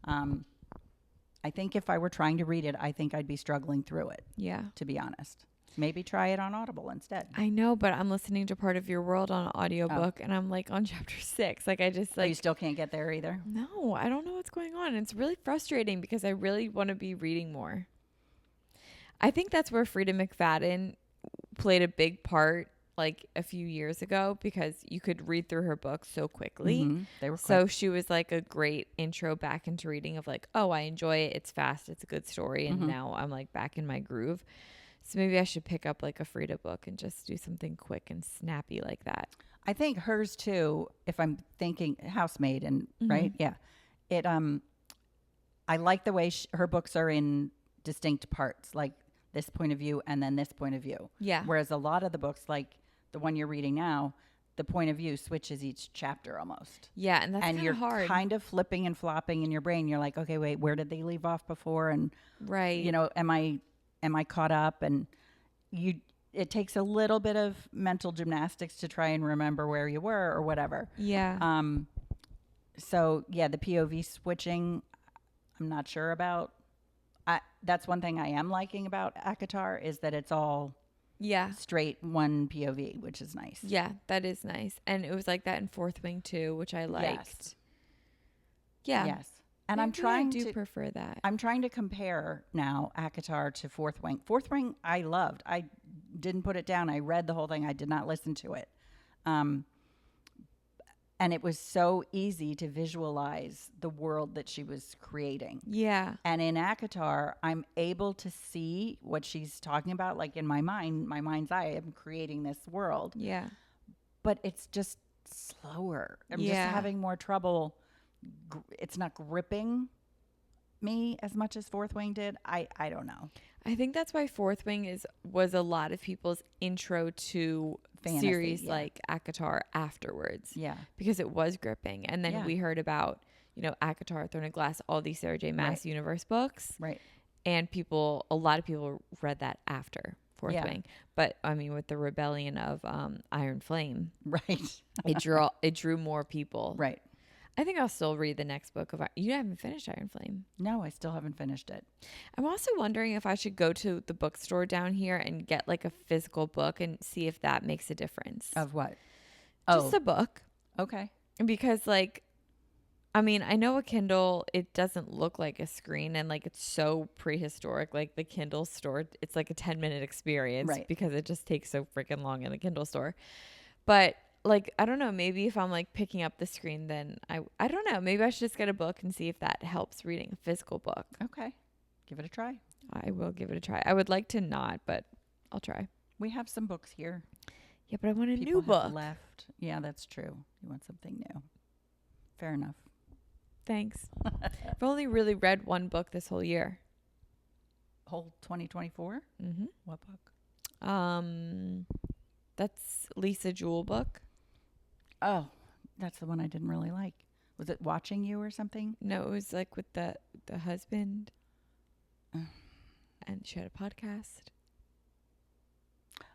I think if I were trying to read it, I think I'd be struggling through it. Yeah. To be honest. Maybe try it on Audible instead. I know, but I'm listening to Part of Your World on an audiobook and I'm like on chapter 6. Like I just like. You still can't get there either? No, I don't know what's going on. It's really frustrating because I really want to be reading more. I think that's where Frida McFadden played a big part like a few years ago because you could read through her books so quickly. They were quick. So she was like a great intro back into reading of like, oh, I enjoy it. It's fast. It's a good story. And now I'm like back in my groove. So maybe I should pick up like a Frida book and just do something quick and snappy like that. I think hers too, if I'm thinking Housemaid and right? Yeah. It I like the way her books are in distinct parts, like this point of view and then this point of view. Yeah. Whereas a lot of the books, like the one you're reading now, the point of view switches each chapter almost. Yeah, and that's and you're hard. kind of flipping and flopping in your brain. You're like, okay, wait, where did they leave off before? And right. you know, am I caught up? And it takes a little bit of mental gymnastics to try and remember where you were or whatever. Yeah. So yeah, the POV switching, I'm not sure about. That's one thing I am liking about ACOTAR is that it's all straight one POV, which is nice. Yeah, that is nice. And it was like that in Fourth Wing too, which I liked. Yes. Yeah. Yes. And Maybe I do prefer that. I'm trying to compare now ACOTAR to Fourth Wing. Fourth Wing I loved. I didn't put it down. I read the whole thing. I did not listen to it. And it was so easy to visualize the world that she was creating. Yeah. And in ACOTAR, I'm able to see what she's talking about. Like in my mind's eye, I'm creating this world. Yeah. But it's just slower. I'm just having more trouble. It's not gripping me as much as Fourth Wing did. I don't know. I think that's why Fourth Wing was a lot of people's intro to fantasy, series like ACOTAR afterwards. Yeah. Because it was gripping. And then we heard about, ACOTAR, Throne of Glass, all these Sarah J. Maas universe books. Right. And a lot of people read that after Fourth Wing. But I mean, with the rebellion of Iron Flame, right, it drew more people. Right. I think I'll still read the next book of. You haven't finished Iron Flame. No, I still haven't finished it. I'm also wondering if I should go to the bookstore down here and get like a physical book and see if that makes a difference. Of what? Just a book. Okay. Because I know a Kindle, it doesn't look like a screen and like it's so prehistoric. Like the Kindle store, it's like a 10-minute experience because it just takes so freaking long in the Kindle store. But I don't know, maybe if I'm like picking up the screen, then I don't know. Maybe I should just get a book and see if that helps reading a physical book. Okay. Give it a try. I will give it a try. I would like to not, but I'll try. We have some books here. Yeah, but I want a People new book. Have left. Yeah, that's true. You want something new. Fair enough. Thanks. I've only really read one book this whole year. Whole 2024? Mm-hmm. What book? That's Lisa Jewell book. Oh, that's the one I didn't really like. Was it Watching You or something? No, it was like with the husband. And she had a podcast.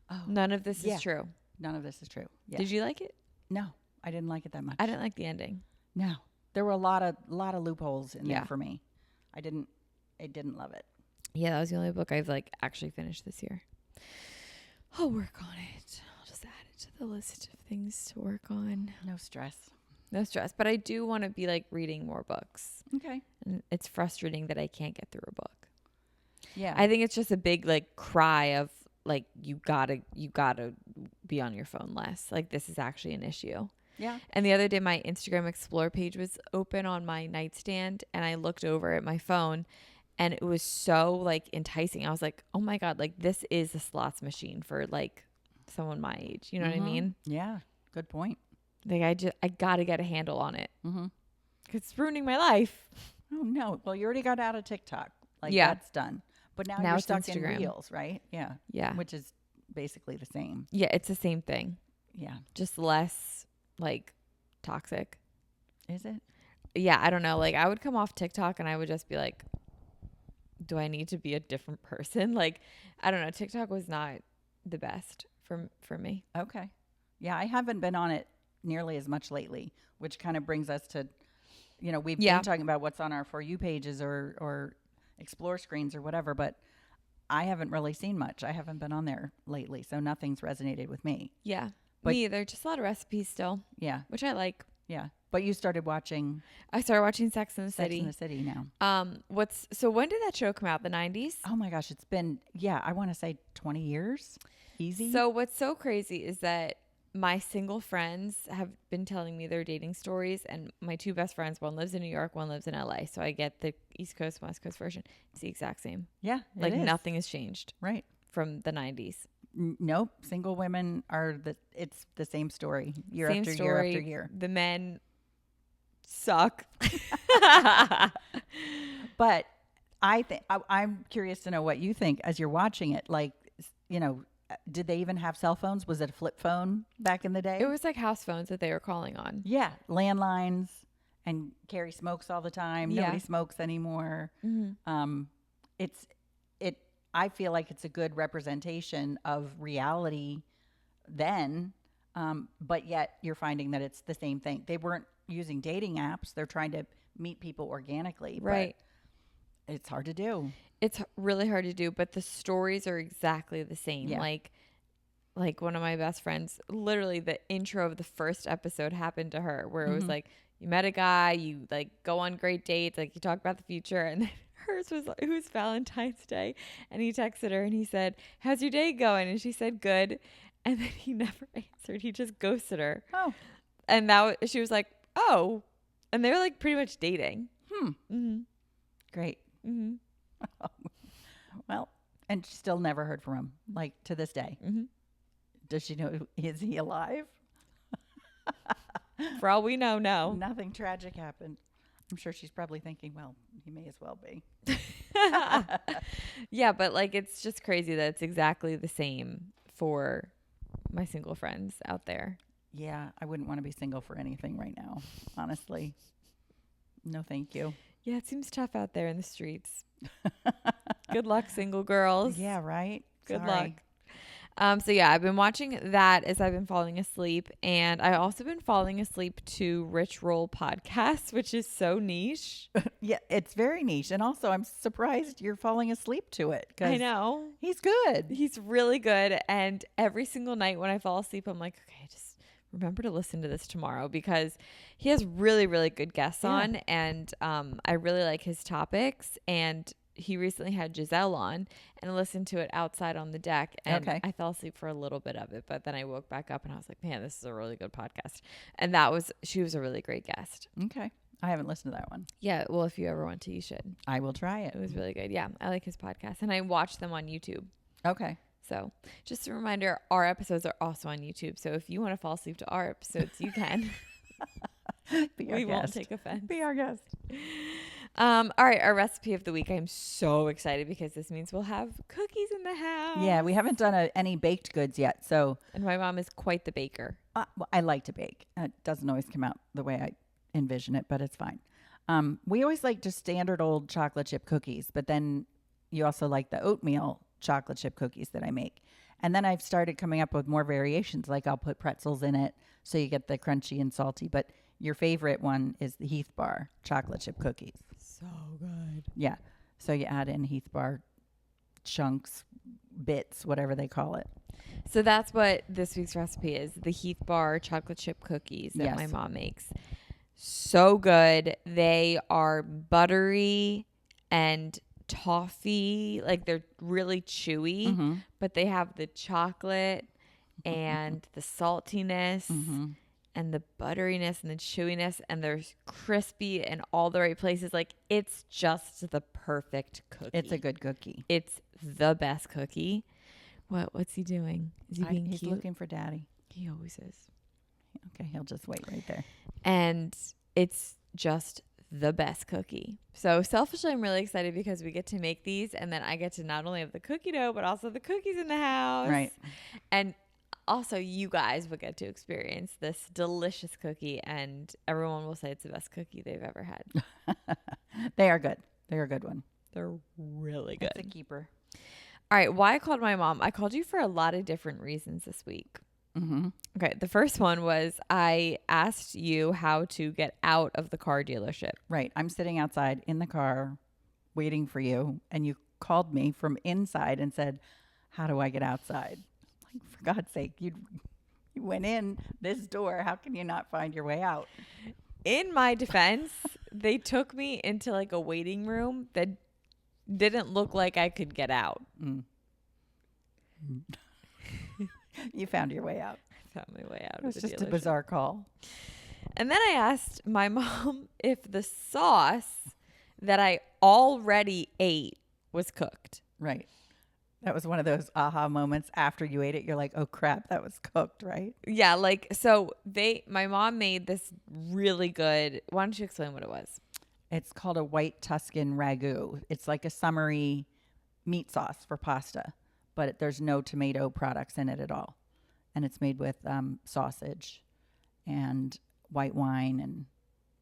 Oh, none of this is true. None of this is true. Yeah. Did you like it? No, I didn't like it that much. I didn't like the ending. No, there were a lot of loopholes in there for me. I didn't love it. Yeah, that was the only book I've actually finished this year. I'll work on it. I'll just add it to the list of things to work on. No stress. No stress. But I do want to be reading more books. Okay. And it's frustrating that I can't get through a book. Yeah. I think it's just a big cry of you gotta be on your phone less. This is actually an issue. Yeah. And the other day my Instagram Explore page was open on my nightstand and I looked over at my phone and it was so enticing. I was like, oh my God, this is a slots machine for someone my age. You know what I mean? Yeah. Good point. I gotta get a handle on it. Mm-hmm. 'Cause it's ruining my life. Oh no. Well, you already got out of TikTok. That's done. But now you're stuck Instagram. in Reels, right? Yeah. Yeah. Which is basically the same. Yeah, it's the same thing. Yeah. Just less toxic. Is it? Yeah, I don't know. Like, I would come off TikTok and I would just be like, do I need to be a different person? Like, I don't know. TikTok was not the best for me. Okay. Yeah, I haven't been on it nearly as much lately, which kind of brings us to, we've been talking about what's on our For You pages or explore screens or whatever, but I haven't really seen much. I haven't been on there lately, so nothing's resonated with me. Yeah. But, me either. Just a lot of recipes still. Yeah. Which I like. Yeah. But you started watching I started watching Sex and the Sex City. and the City now. So when did that show come out? The 90s? Oh my gosh, it's been, I want to say 20 years. Easy. So what's so crazy is that my single friends have been telling me their dating stories, and my two best friends, one lives in New York, one lives in LA. So I get the East Coast, West Coast version. It's the exact same. Yeah. Like nothing has changed. Right. From the 90s. Nope. Single women it's the same story year Same after story. year after year. The men suck. But I think I'm curious to know what you think as you're watching it. Like, did they even have cell phones? Was it a flip phone back in the day? It was like house phones that they were calling on. Yeah, landlines. And Carrie smokes all the time. Yeah. Nobody smokes anymore. Mm-hmm. I feel like it's a good representation of reality then, but yet you're finding that it's the same thing. They weren't using dating apps. They're trying to meet people organically. Right. But it's hard to do. It's really hard to do, but the stories are exactly the same. Yeah. Like one of my best friends, literally the intro of the first episode happened to her where it was like, you met a guy, you like go on great dates, like you talk about the future, and then hers was, it was Valentine's Day, and he texted her and he said, how's your day going? And she said, good. And then he never answered. He just ghosted her. Oh. And she was like, oh. And they were like pretty much dating. Mm-hmm. Great. Mm-hmm. Well, and she still never heard from him, like to this day. Mm-hmm. Does she know, is he alive? For all we know, no. Nothing tragic happened. I'm sure she's probably thinking, well, he may as well be. Yeah, but like it's just crazy that it's exactly the same for my single friends out there. Yeah, I wouldn't want to be single for anything right now, honestly. No, thank you. Yeah, it seems tough out there in the streets. Good luck, single girls. Yeah, right? Good Sorry. luck. So yeah, I've been watching that as I've been falling asleep, and I also been falling asleep to Rich Roll podcasts, which is so niche. Yeah, it's very niche. And also, I'm surprised you're falling asleep to it. I know. He's good. He's really good. And every single night when I fall asleep, I'm like, okay, just remember to listen to this tomorrow, because he has really, really good guests on, and I really like his topics. And he recently had Giselle on, and I listened to it outside on the deck, and I fell asleep for a little bit of it, but then I woke back up and I was like, man, this is a really good podcast. And she was a really great guest. Okay. I haven't listened to that one. Yeah. Well, if you ever want to, you should. I will try it. It was really good. Yeah. I like his podcast, and I watch them on YouTube. Okay. So just a reminder, our episodes are also on YouTube. So if you want to fall asleep to our episodes, you can. We won't take offense. Be our guest. All right, our recipe of the week. I'm so excited because this means we'll have cookies in the house. Yeah, we haven't done any baked goods yet. And my mom is quite the baker. Well, I like to bake. It doesn't always come out the way I envision it, but it's fine. We always like just standard old chocolate chip cookies, but then you also like the oatmeal chocolate chip cookies that I make. And then I've started coming up with more variations, like I'll put pretzels in it so you get the crunchy and salty. But your favorite one is the Heath Bar chocolate chip cookies. So good. Yeah. So you add in Heath Bar chunks, bits, whatever they call it. So that's what this week's recipe is, the Heath Bar chocolate chip cookies that my mom makes. So good. They are buttery and toffee, like they're really chewy, but they have the chocolate and the saltiness and the butteriness and the chewiness, and they're crispy in all the right places. Like it's just the perfect cookie. It's a good cookie. It's the best cookie. What's he doing? Is he being He's cute? looking for daddy. He always is. Okay, he'll just wait right there. And it's just the best cookie. So selfishly, I'm really excited because we get to make these, and then I get to not only have the cookie dough, but also the cookies in the house. Right. And Also, you guys will get to experience this delicious cookie, and everyone will say it's the best cookie they've ever had. They are good. They're a good one. They're really good. It's a keeper. All right. Why I called my mom? I called you for a lot of different reasons this week. Mm-hmm. Okay. The first one was I asked you how to get out of the car dealership. Right. I'm sitting outside in the car waiting for you, and you called me from inside and said, how do I get outside? Like, for God's sake, you went in this door. How can you not find your way out? In my defense, they took me into like a waiting room that didn't look like I could get out. Mm. You found your way out. I found my way out. It was of the just a dealership. bizarre call. And then I asked my mom if the sauce that I already ate was cooked. Right. That was one of those aha moments after you ate it. You're like, oh crap, that was cooked, right? Yeah, like, so my mom made this really good. Why don't you explain what it was? It's called a white Tuscan ragu. It's like a summery meat sauce for pasta, but there's no tomato products in it at all. And it's made with sausage and white wine and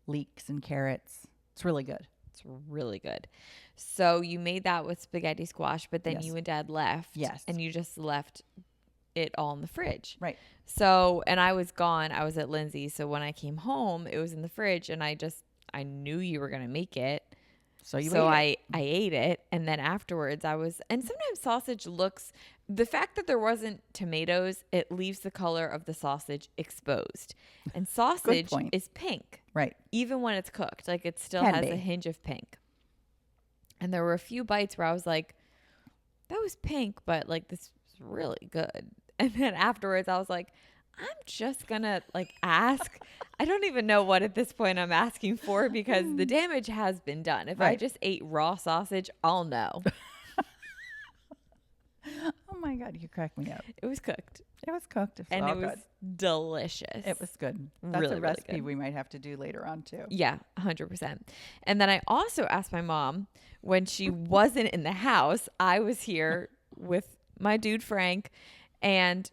leeks and carrots. It's really good. It's really good. So you made that with spaghetti squash, but then Yes. you and Dad left. Yes. And you just left it all in the fridge. Right. So, and I was gone. I was at Lindsay's. So when I came home, it was in the fridge, and I knew you were going to make it. So you So ate it. I ate it. And then afterwards and sometimes sausage the fact that there wasn't tomatoes, it leaves the color of the sausage exposed. And sausage point. is pink. Right. Even when it's cooked, like it still Can has be. a hinge of pink. And there were a few bites where I was like, that was pink, but like this is really good. And then afterwards I was like, I'm just gonna like ask. I don't even know what at this point I'm asking for because the damage has been done. If I Right. just ate raw sausage, I'll know. Oh my God, you cracked me up. It was cooked It was cooked. It's and all it was good. delicious. It was good. That's really, a really recipe good. we might have to do later on too. Yeah, 100%. And then I also asked my mom when she wasn't in the house, I was here with my dude Frank, and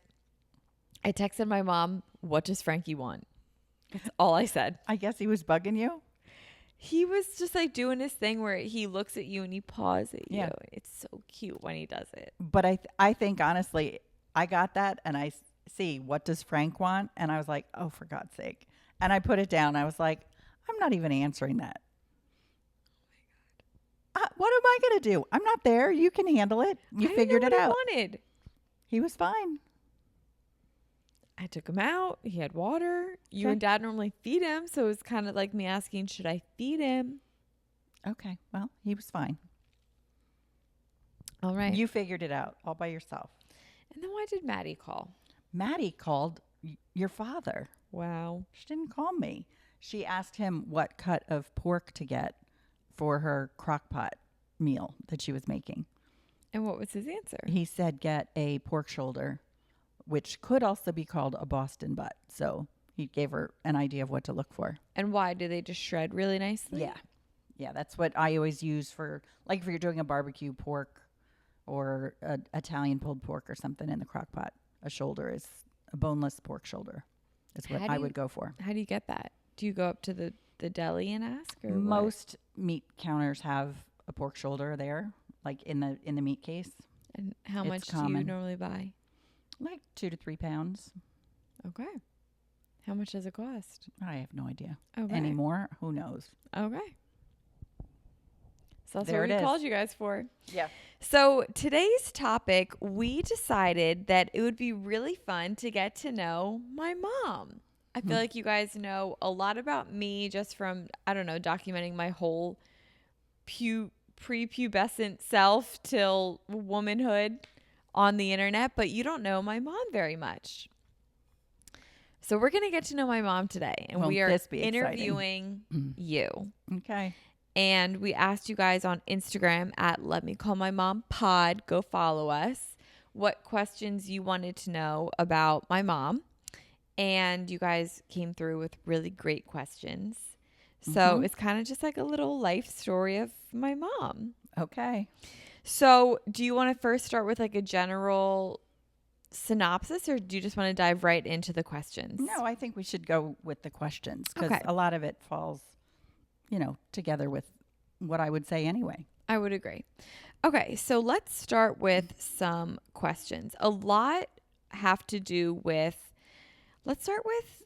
I texted my mom, what does Frankie want? That's all I said. I guess he was bugging you. He was just like doing his thing where he looks at you and he paws at you. Yeah. It's so cute when he does it. But I think honestly, I got that and I see what does Frank want? And I was like, oh, for God's sake. And I put it down. I was like, I'm not even answering that. What am I going to do? I'm not there. You can handle it. You I figured didn't it know out. what he wanted. He was fine. I took him out. He had water. You Okay. and Dad normally feed him. So it was kind of like me asking, should I feed him? Okay. Well, he was fine. All right. You figured it out all by yourself. And then why did Maddie call? Maddie called your father. Wow. She didn't call me. She asked him what cut of pork to get for her crock pot meal that she was making. And what was his answer? He said get a pork shoulder, which could also be called a Boston butt. So he gave her an idea of what to look for. And why? Do they just shred really nicely? Yeah. Yeah, that's what I always use for, like if you're doing a barbecue pork or an Italian pulled pork or something in the crock pot. A shoulder is a boneless pork shoulder. Is what I would go for. How do you get that? Do you go up to the deli and ask? Or what? Most meat counters have a pork shoulder there, like in the meat case. And how It's much do you common. normally buy? Like 2 to 3 pounds. Okay. How much does it cost? I have no idea. Okay. Anymore? Who knows? Okay. So that's There what it we is. called you guys for. Yeah. So today's topic, we decided that it would be really fun to get to know my mom. I feel like you guys know a lot about me just from, I don't know, documenting my whole prepubescent self till womanhood on the internet, but you don't know my mom very much. So we're going to get to know my mom today, and Won't we are this be interviewing you. Okay. And we asked you guys on Instagram at Let Me Call My Mom Pod, go follow us, what questions you wanted to know about my mom. And you guys came through with really great questions. So it's kind of just like a little life story of my mom. Okay. So do you want to first start with like a general synopsis, or do you just want to dive right into the questions? No, I think we should go with the questions because Okay. a lot of it falls, together with what I would say anyway. I would agree. Okay, so let's start with some questions. A lot have to do with, let's start with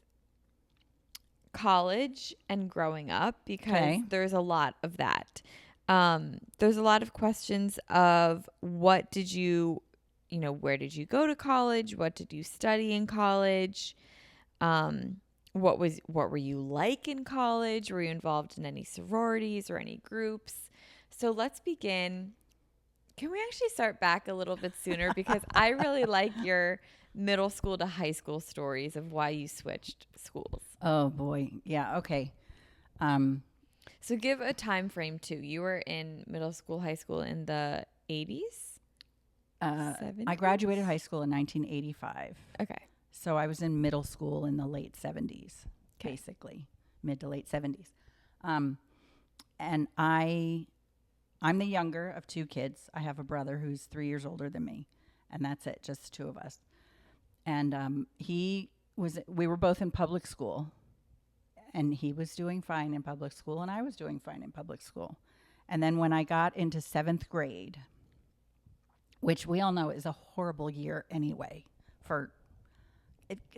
college and growing up because Okay. there's a lot of that. There's a lot of questions of what did you, where did you go to college? What did you study in college? What were you like in college? Were you involved in any sororities or any groups? So let's begin. Can we actually start back a little bit sooner? Because I really like your middle school to high school stories of why you switched schools. Oh boy. Yeah. Okay. So give a time frame too. You were in middle school, high school in the 80s? I graduated high school in 1985. Okay. So I was in middle school in the late 70s, basically mid to late 70s. And I'm the younger of two kids. I have a brother who's 3 years older than me, and that's it, just two of us. And we were both in public school, and he was doing fine in public school, and I was doing fine in public school. And then when I got into 7th grade, which we all know is a horrible year anyway,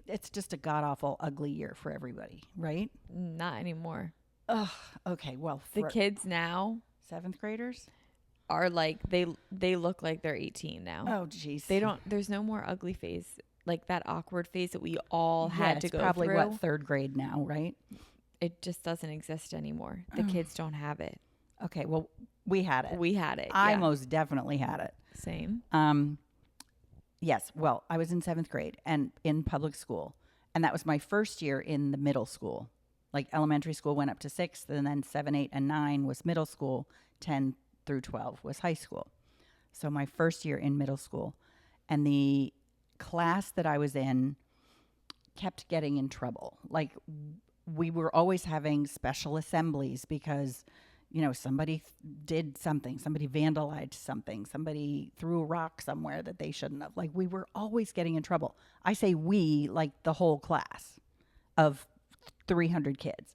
it's just a god-awful, ugly year for everybody, right? Not anymore. Ugh, okay, well, The kids now 7th graders? are like, they look like they're 18 now. Oh, jeez. There's no more ugly phase, like that awkward phase that we all had to it's go probably through. what, 3rd grade now, right? It just doesn't exist anymore. The kids don't have it. Okay, well, we had it. We had it. I yeah. most definitely had it. Same. Yes, well, I was in 7th grade and in public school, and that was my first year in the middle school. Like elementary school went up to 6th, and then 7, 8, and 9 was middle school, 10 through 12 was high school. So my first year in middle school, and the class that I was in kept getting in trouble. Like we were always having special assemblies because somebody did something, somebody vandalized something, somebody threw a rock somewhere that they shouldn't have. Like we were always getting in trouble. I say we, like the whole class of 300 kids.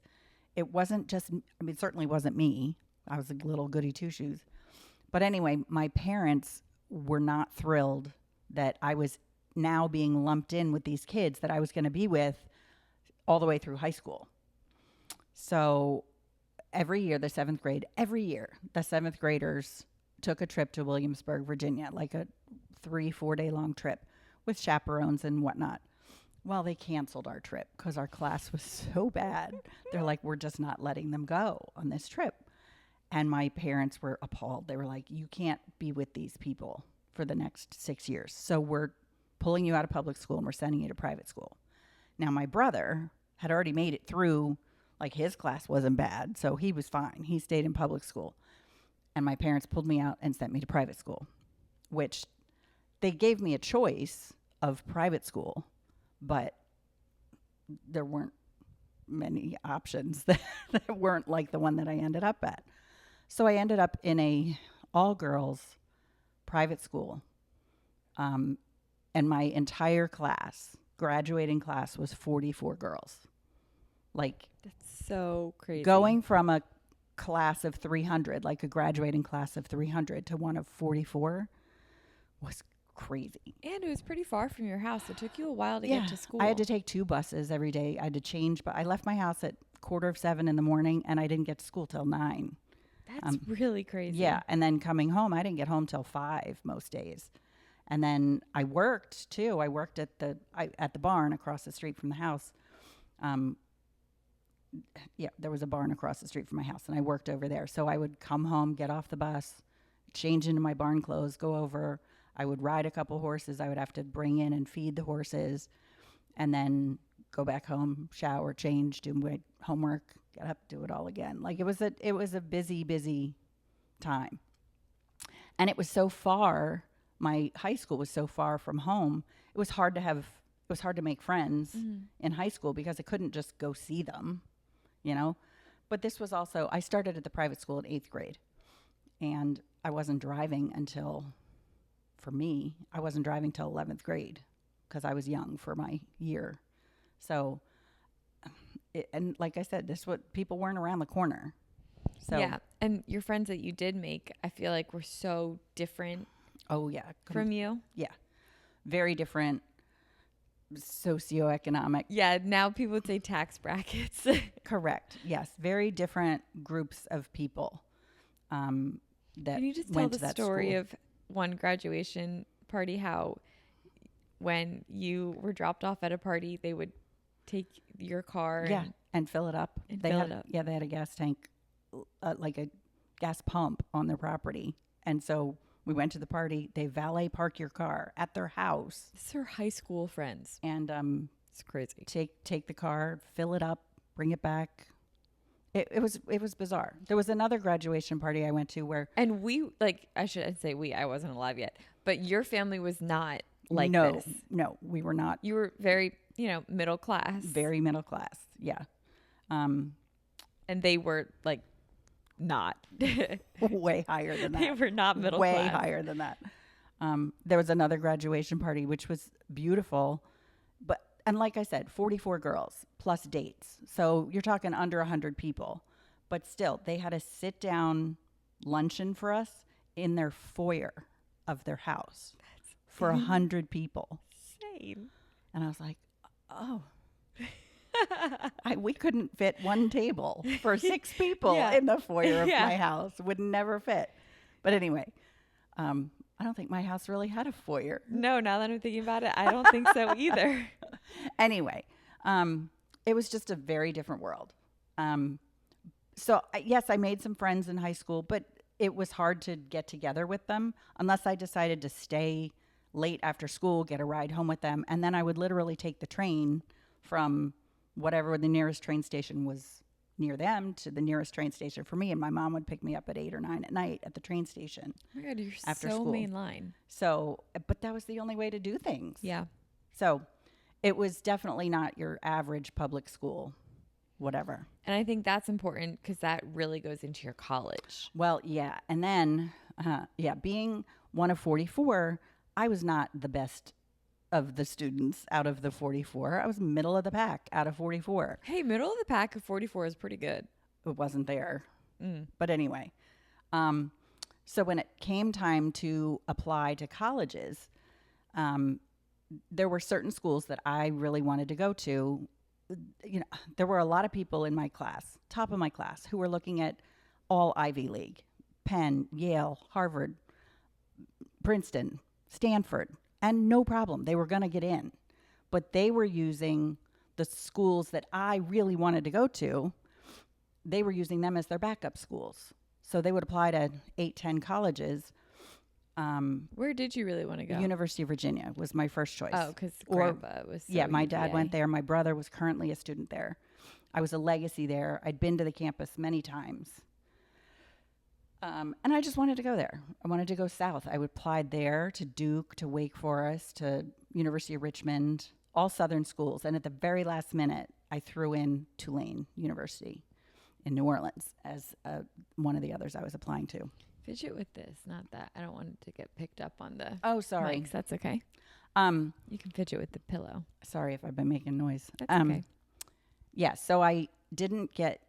It wasn't just, it certainly wasn't me. I was a little goody two-shoes. But anyway, my parents were not thrilled that I was now being lumped in with these kids that I was going to be with all the way through high school. So every year, the 7th graders took a trip to Williamsburg, Virginia, like a 3-4 day long trip with chaperones and whatnot. Well, they canceled our trip because our class was so bad. They're like, we're just not letting them go on this trip. And my parents were appalled. They were like, you can't be with these people for the next 6 years. So we're pulling you out of public school and we're sending you to private school. Now, my brother had already made it through. Like his class wasn't bad, so he was fine. He stayed in public school. And my parents pulled me out and sent me to private school, which they gave me a choice of private school, but there weren't many options that weren't like the one that I ended up at. So I ended up in a all-girls private school, and my entire class, graduating class, was 44 girls. Like, That's so crazy. going from a class of 300, like a graduating class of 300, to one of 44 was crazy. And it was pretty far from your house. It took you a while to get to school. I had to take 2 buses every day. I had to change, but I left my house at 6:45 in the morning, and I didn't get to school till 9. That's really crazy. Yeah, and then coming home, I didn't get home till 5 most days. And then I worked too. I worked at the barn across the street from the house. There was a barn across the street from my house, and I worked over there. So I would come home, get off the bus, change into my barn clothes, go over. I would ride a couple horses. I would have to bring in and feed the horses, and then go back home, shower, change, do my homework, get up, do it all again. Like it was a busy time. And it was so far, my high school was so far from home. It was hard to make friends in high school because I couldn't just go see them, But this was also, I started at the private school in 8th grade, and I wasn't driving until 11th grade. because I was young for my year. So, and like I said, people weren't around the corner. So yeah. And your friends that you did make, I feel like were so different. Oh yeah. From you. Yeah. Very different socioeconomic. Yeah. Now people would say tax brackets. Correct. Yes. Very different groups of people. That Can you just tell went the to that story school. of one graduation party, how when you were dropped off at a party, they would take your car and fill it up. and They fill had it up. Yeah, they had a gas tank, like a gas pump on their property. And so we went to the party. They valet park your car at their house. These are high school friends. And It's crazy. take the car, fill it up, bring it back. It was bizarre. There was another graduation party I went to where And we, like, I shouldn't say we, I wasn't alive yet, but your family was not like no, this. no, we were not. You were very, middle class. Very middle class. Yeah. And they were like not. Way higher than that. They were not middle Way class. higher than that. There was another graduation party, which was beautiful. And like I said, 44 girls plus dates. So you're talking under 100 people. But still, they had a sit-down luncheon for us in their foyer of their house for 100 people. Insane. And I was like, oh. We couldn't fit one table for 6 people Yeah. in the foyer of Yeah. my house. Would never fit. But anyway, I don't think my house really had a foyer. No, now that I'm thinking about it, I don't think so either. Anyway, it was just a very different world. So yes, I made some friends in high school, but it was hard to get together with them unless I decided to stay late after school, get a ride home with them. And then I would literally take the train from whatever the nearest train station was near them to the nearest train station for me. And my mom would pick me up at 8 or 9 at night at the train station. Oh my God, you're After so school. mainline. So, but that was the only way to do things. Yeah. So it was definitely not your average public school, whatever. And I think that's important because that really goes into your college. Well, yeah. And then, being one of 44, I was not the best of the students out of the 44. I was middle of the pack out of 44. Hey, middle of the pack of 44 is pretty good. It wasn't there. But anyway, so when it came time to apply to colleges, there were certain schools that I really wanted to go to. There were a lot of people in my class, top of my class, who were looking at all Ivy League, Penn, Yale, Harvard, Princeton, Stanford, and no problem. They were going to get in. But they were using the schools that I really wanted to go to. They were using them as their backup schools. So they would apply to 8, 10 colleges. Where did you really want to go? University of Virginia was my first choice. Oh, because Or- Grandpa was so Yeah, my dad UVA. went there. My brother was currently a student there. I was a legacy there. I'd been to the campus many times. And I just wanted to go there. I wanted to go south. I applied there to Duke, to Wake Forest, to University of Richmond, all Southern schools. And at the very last minute, I threw in Tulane University in New Orleans as one of the others I was applying to. Fidget with this, not that. I don't want it to get picked up on the Oh, sorry. mics. That's okay. You can fidget with the pillow. Sorry if I've been making noise. That's okay. Yeah, so I didn't get,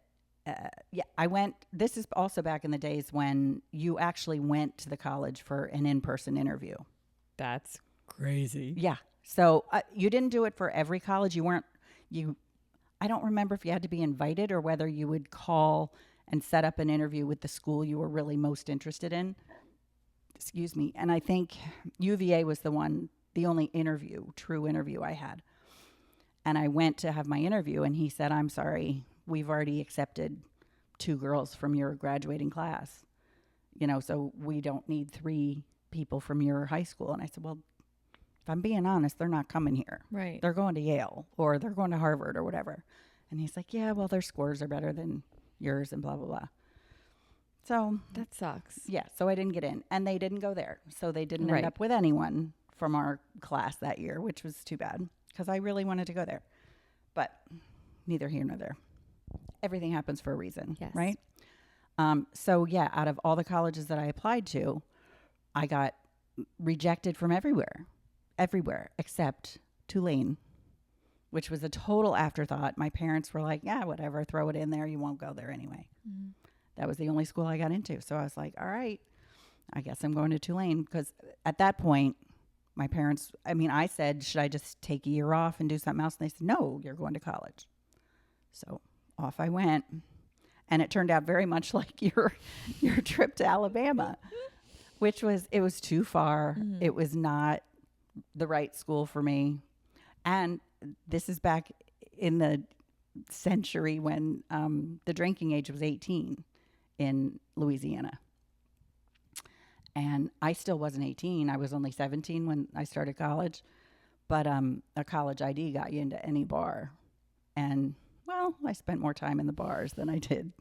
I went, this is also back in the days when you actually went to the college for an in-person interview. That's crazy. Yeah. So you didn't do it for every college. I don't remember if you had to be invited or whether you would call and set up an interview with the school you were really most interested in. Excuse me. And I think UVA was the only true interview I had. And I went to have my interview and he said, "I'm sorry, we've already accepted 2 girls from your graduating class. So we don't need 3 people from your high school." And I said, "Well, if I'm being honest, they're not coming here. Right. They're going to Yale or they're going to Harvard or whatever." And he's like, "Yeah, well, their scores are better than yours and blah, blah, blah." So, That sucks. yeah, so I didn't get in. And they didn't go there. So they didn't Right. end up with anyone from our class that year, which was too bad because I really wanted to go there. But neither here nor there. Everything happens for a reason, Yes. right? So, yeah, out of all the colleges that I applied to, I got rejected from everywhere except Tulane, which was a total afterthought. My parents were like, yeah, whatever, throw it in there. You won't go there anyway. Mm. That was the only school I got into. So I was like, all right, I guess I'm going to Tulane. Because at that point, my parents, I said, should I just take a year off and do something else? And they said, no, you're going to college. So off I went. And it turned out very much like your trip to Alabama, which was, it was too far. Mm-hmm. It was not the right school for me. And this is back in the century when the drinking age was 18 in Louisiana. And I still wasn't 18. I was only 17 when I started college. But a college ID got you into any bar. And, well, I spent more time in the bars than I did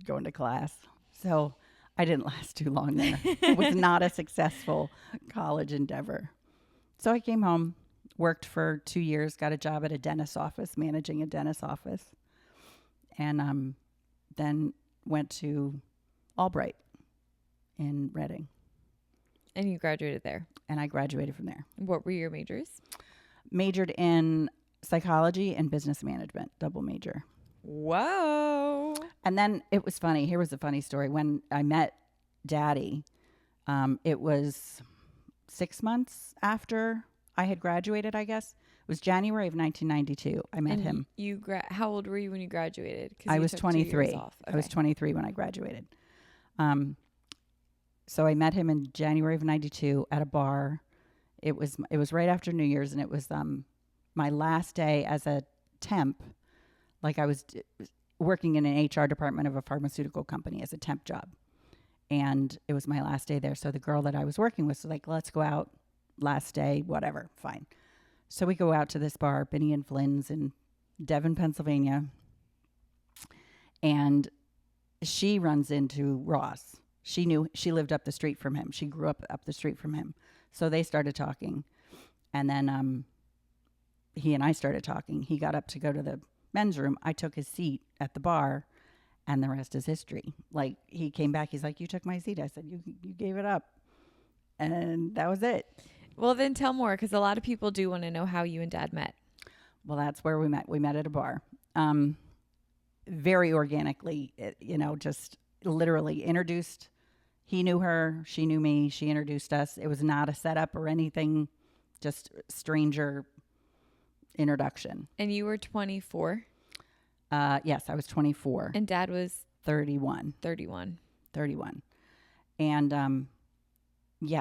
going to class. So I didn't last too long there. It was not a successful college endeavor. So I came home, worked for 2 years, got a job at a dentist's office, managing a dentist's office. And then went to Albright in Reading. And you graduated there. And I graduated from there. What were your majors? Majored in psychology and business management, double major. Whoa. And then it was funny. Here was a funny story. When I met Daddy, it was 6 months after I had graduated, I guess. It was January of 1992. I met him. How old were you when you graduated? I was 23. Okay. I was 23 when I graduated. So I met him in January of 92 at a bar. It was right after New Year's, and it was my last day as a temp. Like I was working in an HR department of a pharmaceutical company as a temp job. And it was my last day there. So the girl that I was working with was like, let's go out last day, whatever, fine. So we go out to this bar, Binney and Flynn's in Devon, Pennsylvania. And she runs into Ross. She lived up the street from him. She grew up the street from him. So they started talking. And then he and I started talking. He got up to go to the men's room. I took his seat at the bar, and the rest is history. Like, he came back. He's like, you took my seat. I said, you gave it up. And that was it. Well, then tell more, because a lot of people do want to know how you and Dad met. Well, that's where we met. We met at a bar. Very organically, just literally introduced. He knew her. She knew me. She introduced us. It was not a setup or anything, just stranger introduction. And you were 24? Yes, I was 24. And Dad was? 31. 31. And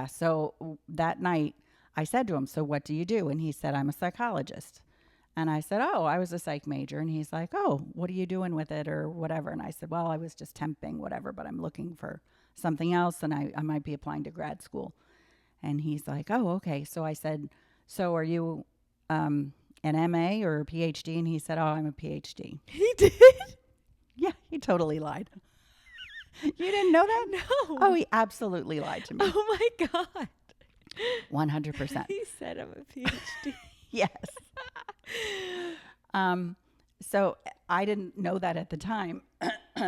so that night I said to him, so what do you do? And he said, I'm a psychologist. And I said, oh, I was a psych major. And he's like, oh, what are you doing with it or whatever? And I said, well, I was just temping, whatever, but I'm looking for something else, and I might be applying to grad school. And he's like, oh, okay. So I said, so are you an MA or a PhD? And he said, oh, I'm a PhD. He did? Yeah, he totally lied. You didn't know that? No. Oh, he absolutely lied to me. Oh, my God. 100%. He said I'm a PhD. Yes. So I didn't know that at the time,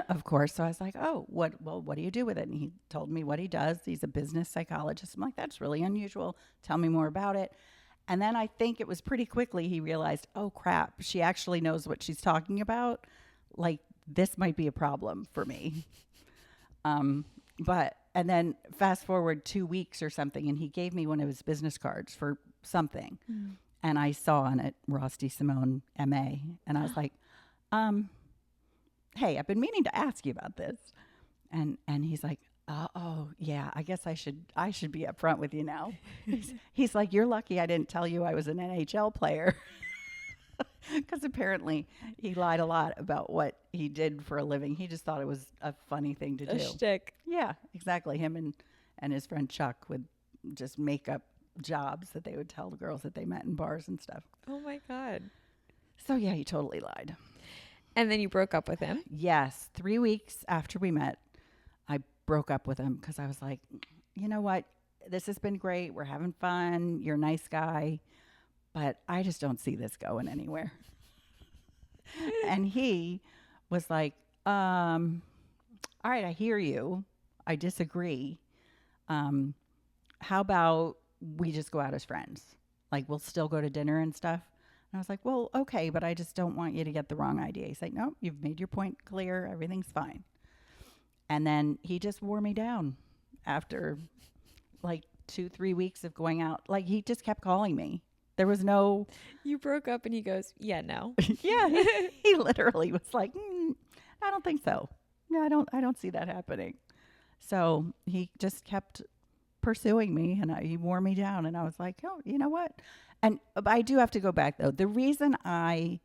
of course. So I was like, oh, what do you do with it? And he told me what he does. He's a business psychologist. I'm like, that's really unusual. Tell me more about it. And then I think it was pretty quickly he realized, oh, crap, she actually knows what she's talking about. Like, this might be a problem for me. And then fast forward 2 weeks or something, and he gave me one of his business cards for something. Mm. And I saw on it, Ross DeSimone, MA. And I was like, hey, I've been meaning to ask you about this. And he's like, oh, yeah, I guess I should be upfront with you now. He's like, you're lucky I didn't tell you I was an NHL player. Because apparently he lied a lot about what he did for a living. He just thought it was a funny thing to do. A shtick. Yeah, exactly. Him and his friend Chuck would just make up jobs that they would tell the girls that they met in bars and stuff. Oh, my God. So, yeah, he totally lied. And then you broke up with him? Yes. 3 weeks after we met, I broke up with him because I was like, you know what? This has been great. We're having fun. You're a nice guy. But I just don't see this going anywhere. And he was like, all right, I hear you. I disagree. How about we just go out as friends? Like, we'll still go to dinner and stuff. And I was like, well, okay, but I just don't want you to get the wrong idea. He's like, no, you've made your point clear. Everything's fine. And then he just wore me down after like 2-3 weeks of going out. Like, he just kept calling me. There was no. You broke up and he goes, yeah, no. Yeah, he literally was like, I don't think so. No, I don't see that happening. So he just kept pursuing me, and he wore me down. And I was like, oh, you know what? And I do have to go back, though. The reason I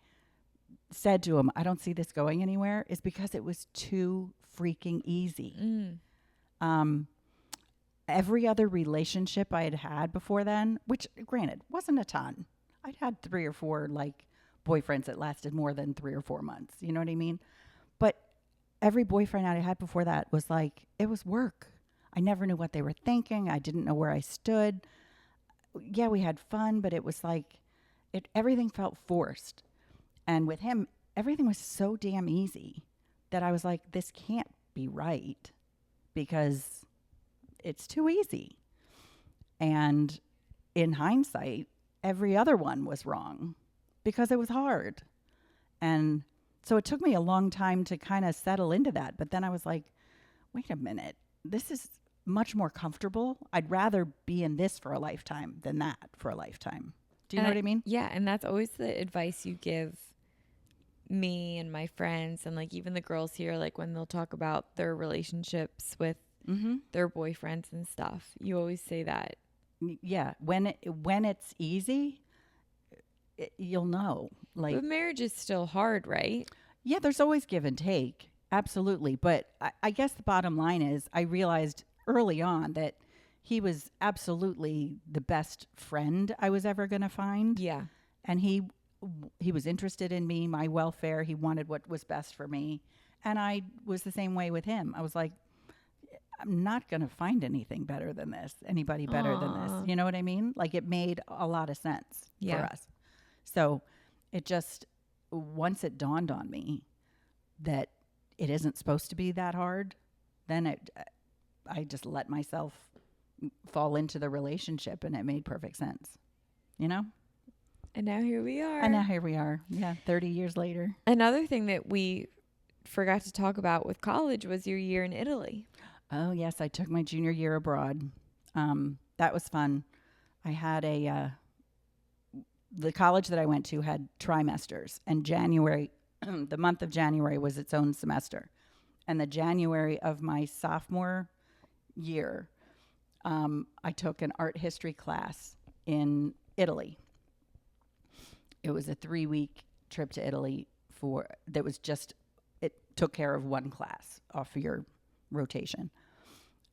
said to him, I don't see this going anywhere, is because it was too freaking easy. Every other relationship I had had before then, which granted wasn't a ton. I'd had 3 or 4 like boyfriends that lasted more than 3 or 4 months. You know what I mean? But every boyfriend I had before that was like, it was work. I never knew what they were thinking. I didn't know where I stood. Yeah, we had fun, but it was like, everything felt forced. And with him, everything was so damn easy that I was like, this can't be right because it's too easy. And in hindsight, every other one was wrong because it was hard. And so it took me a long time to kind of settle into that. But then I was like, wait a minute, this is much more comfortable. I'd rather be in this for a lifetime than that for a lifetime. Do you know what I mean? Yeah. And that's always the advice you give me and my friends, and like even the girls here, like when they'll talk about their relationships with their boyfriends and stuff, you always say that. Yeah. When it's easy, you'll know. Like, but marriage is still hard, right? Yeah, there's always give and take. Absolutely. But I guess the bottom line is I realized early on that he was absolutely the best friend I was ever going to find. Yeah. And he was interested in me, my welfare. He wanted what was best for me. And I was the same way with him. I was like, I'm not going to find anything better than this, anybody better than this. You know what I mean? Like, it made a lot of sense for us. So it just, once it dawned on me that it isn't supposed to be that hard, then I just let myself fall into the relationship, and it made perfect sense, you know? And now here we are. And now here we are. Yeah, 30 years later. Another thing that we forgot to talk about with college was your year in Italy. Oh, yes. I took my junior year abroad. That was fun. I had the college that I went to had trimesters, and January, the month of January was its own semester. And the January of my sophomore year, I took an art history class in Italy. It was a 3-week trip to Italy it took care of one class off of your rotation.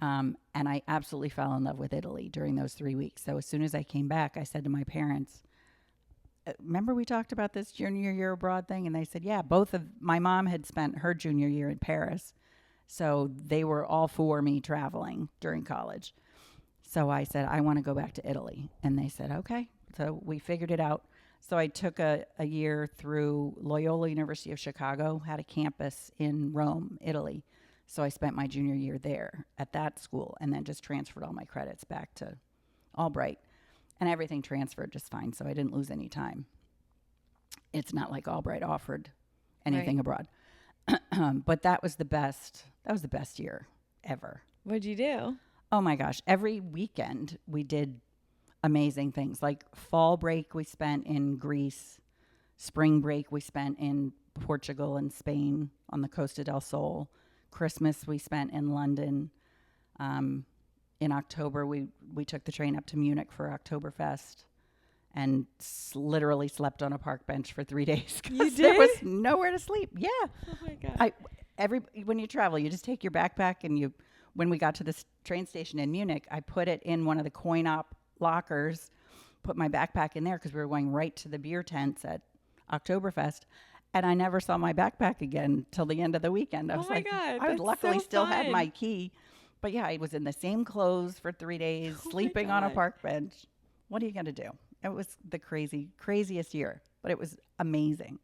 And I absolutely fell in love with Italy during those 3 weeks. So as soon as I came back, I said to my parents, remember we talked about this junior year abroad thing? And they said, yeah, my mom had spent her junior year in Paris. So they were all for me traveling during college. So I said, I want to go back to Italy. And they said, okay. So we figured it out. So I took a year through Loyola University of Chicago, had a campus in Rome, Italy. So I spent my junior year there at that school, and then just transferred all my credits back to Albright. And everything transferred just fine, so I didn't lose any time. It's not like Albright offered anything abroad. But that was the best year ever. What'd you do? Oh my gosh. Every weekend we did amazing things. Like fall break we spent in Greece. Spring break we spent in Portugal and Spain on the Costa del Sol. Christmas we spent in London. In October we took the train up to Munich for Oktoberfest and literally slept on a park bench for 3 days. You did? There was nowhere to sleep. Yeah. Oh my God. When you travel, you just take your backpack, and when we got to this train station in Munich, I put it in one of the coin-op lockers, put my backpack in there because we were going right to the beer tents at Oktoberfest. And I never saw my backpack again till the end of the weekend. I was God, I was luckily still had my key. But yeah, I was in the same clothes for 3 days, sleeping on a park bench. What are you going to do? It was the craziest year, but it was amazing.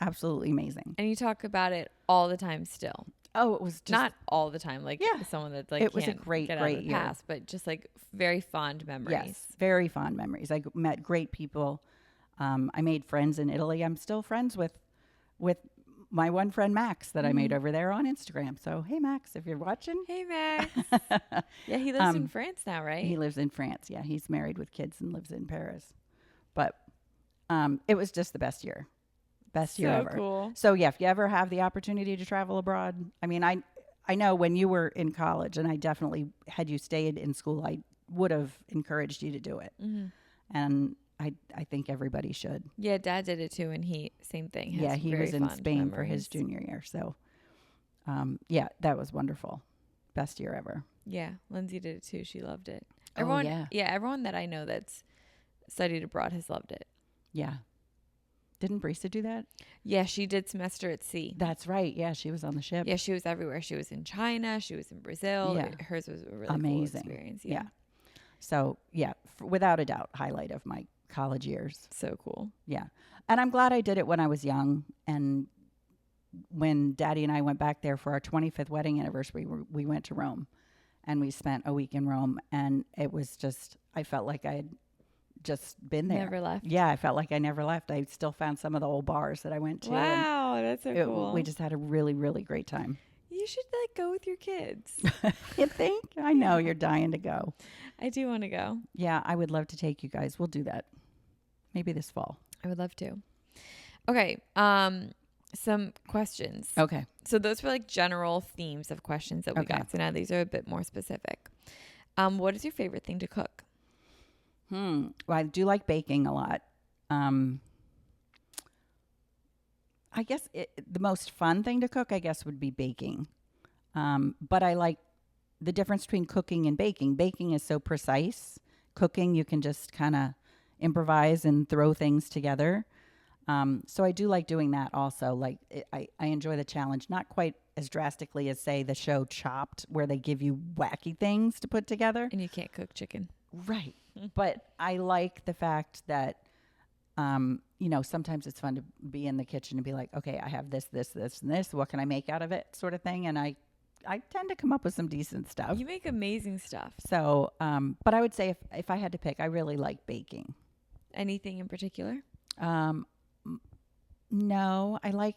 Absolutely amazing. And you talk about it all the time still. Oh, it was just not all the time, like Yeah. someone that like It was a can't great, get out of great the year. past, but just like very fond memories. Yes, very fond memories. I met great people. I made friends in Italy. I'm still friends with my one friend Max that I made over there on Instagram. So hey Max, if you're watching, Hey Max. Yeah, he lives in France now, right? he lives in France. Yeah, he's married with kids and lives in Paris. But it was just the best year. Best year ever. Cool. So yeah, if you ever have the opportunity to travel abroad, I mean, I know when you were in college, and I definitely, had you stayed in school, I would have encouraged you to do it. And I think everybody should. Yeah, Dad did it too, and same thing. Yeah, he very was in fond Spain for memories. his junior year. So yeah, that was wonderful. Best year ever. Yeah, Lindsay did it too. She loved it. Oh, Everyone, yeah. everyone that I know that's studied abroad has loved it. Yeah. Didn't Brisa do that? Yeah, she did semester at sea. That's right. Yeah, she was on the ship. Yeah, she was everywhere. She was in China. She was in Brazil. Yeah. Hers was a really Amazing. cool experience. Yeah. So yeah, without a doubt, highlight of my college years. So cool. Yeah. And I'm glad I did it when I was young. And when Daddy and I went back there for our 25th wedding anniversary, we went to Rome, and we spent a week in Rome. And it was just, I felt like I had just been there. Never left. Yeah, I felt like I never left. I still found some of the old bars that I went to. Wow, that's so cool. We just had a really, really great time. You should like go with your kids. You think? I know you're dying to go. I do want to go. Yeah, I would love to take you guys. We'll do that. Maybe this fall. I would love to. Okay. Some questions. Okay. So those were like general themes of questions that we got. So now these are a bit more specific. What is your favorite thing to cook? Well, I do like baking a lot. I guess the most fun thing to cook, I guess, would be baking. But I like the difference between cooking and baking. Baking is so precise. Cooking, you can just kind of improvise and throw things together. So I do like doing that also. Like I enjoy the challenge, not quite as drastically as, say, the show Chopped, where they give you wacky things to put together. And you can't cook chicken. Right. But I like the fact that, sometimes it's fun to be in the kitchen and be like, okay, I have this, this, this, and this. What can I make out of it, sort of thing? And I tend to come up with some decent stuff. You make amazing stuff. So, but I would say if I had to pick, I really like baking. Anything in particular? No, I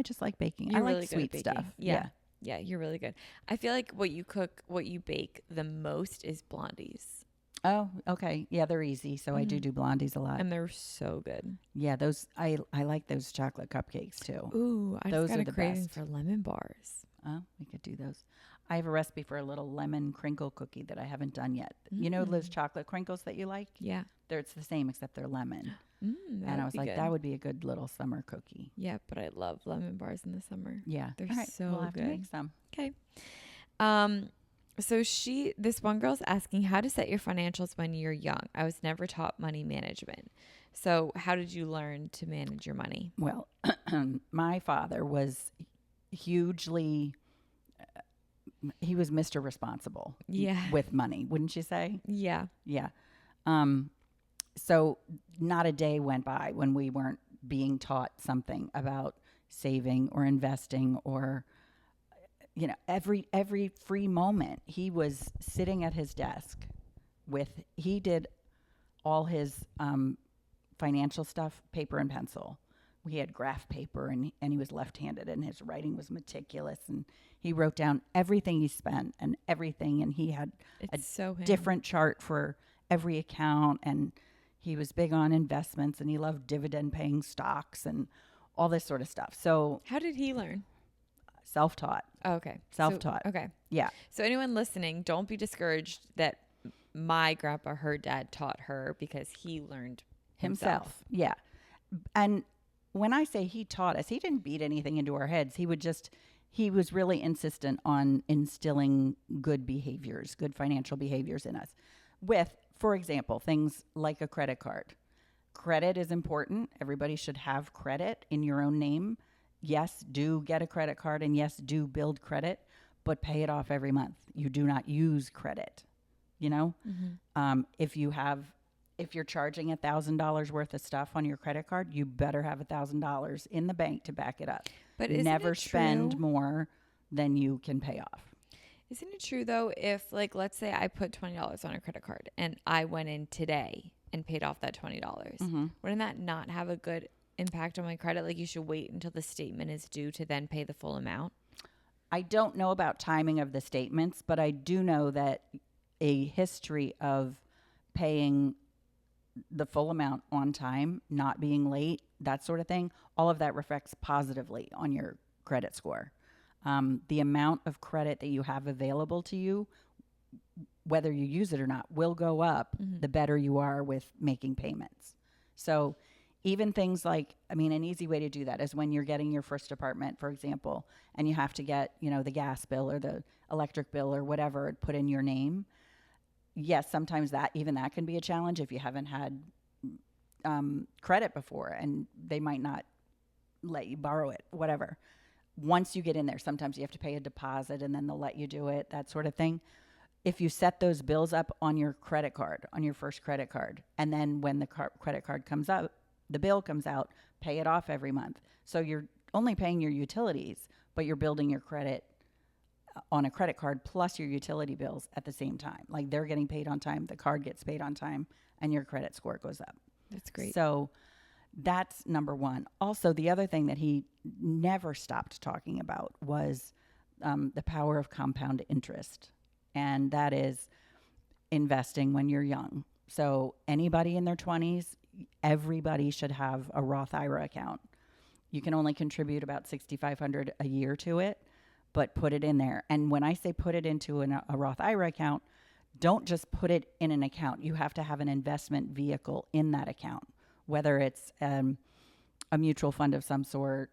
just like baking. You're I like really good sweet at baking. stuff. Yeah. Yeah, you're really good. I feel like what you bake the most is blondies. Oh, okay. Yeah, they're easy. So I do blondies a lot. And they're so good. Yeah, those I like those chocolate cupcakes too. Ooh, I Those just are got the a craving best. for lemon bars. Oh, we could do those. I have a recipe for a little lemon crinkle cookie that I haven't done yet. You know those chocolate crinkles that you like? Yeah. It's the same except they're lemon. And I was like, that would be a good little summer cookie. Yeah, but I love lemon bars in the summer. Yeah. They're All right, so we'll have good. to make some. Okay. So this one girl's asking how to set your financials when you're young. I was never taught money management. So how did you learn to manage your money? Well, my father was hugely, he was Mr. Responsible with money, wouldn't you say? Yeah. Yeah. So not a day went by when we weren't being taught something about saving or investing or, every free moment he was sitting at his desk he did all his financial stuff, paper and pencil. We had graph paper and he was left-handed and his writing was meticulous and he wrote down everything he spent and everything. And he had different chart for every account. And he was big on investments and he loved dividend paying stocks and all this sort of stuff. So how did he learn? Self-taught. Oh, okay. Self-taught. Okay. Yeah. So anyone listening, don't be discouraged that my grandpa, her dad, taught her because he learned himself. Yeah. And when I say he taught us, he didn't beat anything into our heads. He was really insistent on instilling good behaviors, good financial behaviors in us with, for example, things like a credit card. Credit is important. Everybody should have credit in your own name. Yes, do get a credit card and yes, do build credit, but pay it off every month. You do not use credit, If you're charging $1,000 worth of stuff on your credit card, you better have $1,000 in the bank to back it up. But isn't never it spend true? more than you can pay off. Isn't it true though, if like, let's say I put $20 on a credit card and I went in today and paid off that $20, wouldn't that not have a good impact on my credit? Like you should wait until the statement is due to then pay the full amount. I don't know about timing of the statements, but I do know that a history of paying the full amount on time, not being late, that sort of thing, all of that reflects positively on your credit score. The amount of credit that you have available to you, whether you use it or not, will go up the better you are with making payments. So even things like, I mean, an easy way to do that is when you're getting your first apartment, for example, and you have to get, the gas bill or the electric bill or whatever put in your name. Yes, sometimes that can be a challenge if you haven't had credit before and they might not let you borrow it, whatever. Once you get in there, sometimes you have to pay a deposit and then they'll let you do it, that sort of thing. If you set those bills up on your credit card, on your first credit card, and then when the credit card comes out, the bill comes out, pay it off every month. So you're only paying your utilities, but you're building your credit on a credit card plus your utility bills at the same time. Like they're getting paid on time, the card gets paid on time, and your credit score goes up. That's great. So that's number one. Also, the other thing that he never stopped talking about was the power of compound interest. And that is investing when you're young. So anybody in their 20s, everybody should have a Roth IRA account. You can only contribute about $6,500 a year to it, but put it in there. And when I say put it into a Roth IRA account, don't just put it in an account. You have to have an investment vehicle in that account, whether it's a mutual fund of some sort.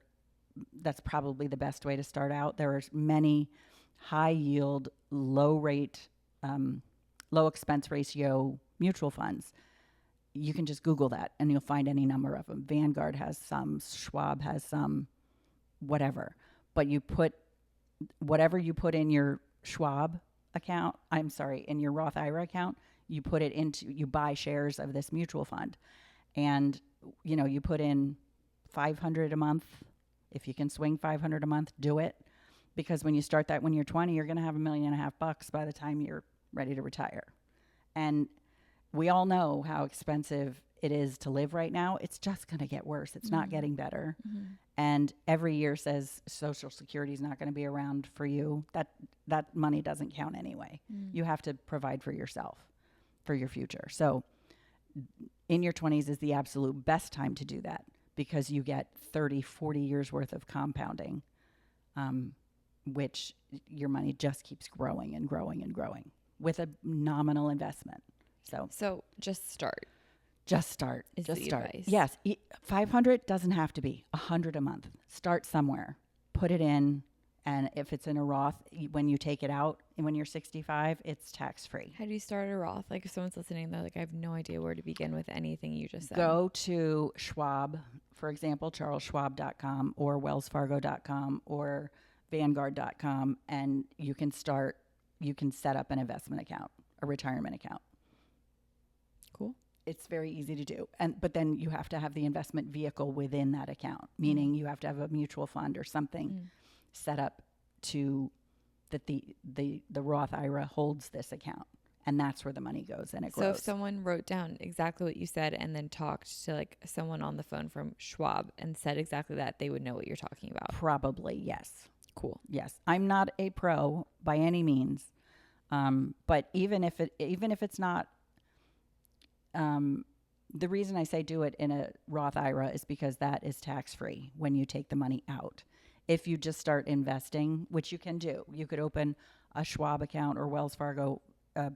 That's probably the best way to start out. There are many high yield, low rate, low expense ratio mutual funds. You can just Google that and you'll find any number of them. Vanguard has some, Schwab has some, whatever. But you put whatever you put in your Schwab account, in your Roth IRA account, you put it into, you buy shares of this mutual fund. And, you put in $500 a month. If you can swing $500 a month, do it. Because when you start that when you're 20, you're going to have $1.5 million by the time you're ready to retire. And we all know how expensive it is to live right now. It's just going to get worse. It's not getting better. And every year says Social Security is not going to be around for you. That money doesn't count anyway. You have to provide for yourself, for your future. So in your 20s is the absolute best time to do that because you get 30, 40 years worth of compounding, which your money just keeps growing and growing and growing with a nominal investment. So just start. Just start. Is just the start. advice. Yes. 500 doesn't have to be 100 a month. Start somewhere. Put it in. And if it's in a Roth, when you take it out and when you're 65, it's tax free. How do you start a Roth? Like if someone's listening, they're like, I have no idea where to begin with anything you just said. Go to Schwab, for example, charlesschwab.com or wellsfargo.com or vanguard.com. And you can set up an investment account, a retirement account. Cool. It's very easy to do. But then you have to have the investment vehicle within that account, meaning you have to have a mutual fund or something set up to that the Roth IRA holds this account. And that's where the money goes and it grows. So if someone wrote down exactly what you said and then talked to like someone on the phone from Schwab and said exactly that, they would know what you're talking about. Probably, yes. Cool. Yes. I'm not a pro by any means. But even if it's not, the reason I say do it in a Roth IRA is because that is tax-free when you take the money out. If you just start investing, which you can do, you could open a Schwab account or Wells Fargo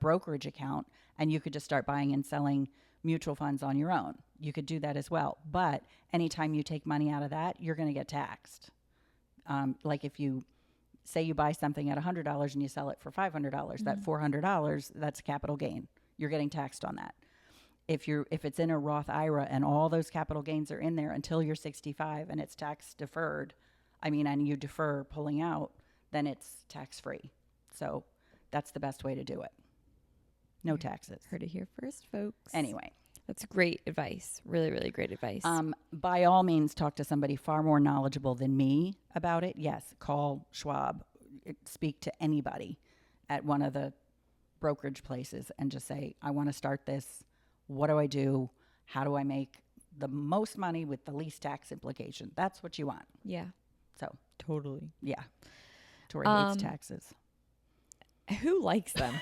brokerage account, and you could just start buying and selling mutual funds on your own. You could do that as well. But anytime you take money out of that, you're going to get taxed. Like if you say you buy something at $100 and you sell it for $500, that $400, that's capital gain. You're getting taxed on that. If it's in a Roth IRA and all those capital gains are in there until you're 65 and it's tax deferred, and you defer pulling out, then it's tax free. So that's the best way to do it. No taxes. Heard it here first, folks. Anyway, That's great advice. Really, really great advice. By all means, talk to somebody far more knowledgeable than me about it. Yes, call Schwab, speak to anybody at one of the brokerage places and just say, I want to start this. What do I do? How do I make the most money with the least tax implication? That's what you want. Yeah. So, Totally. yeah. Tori hates taxes. Who likes them?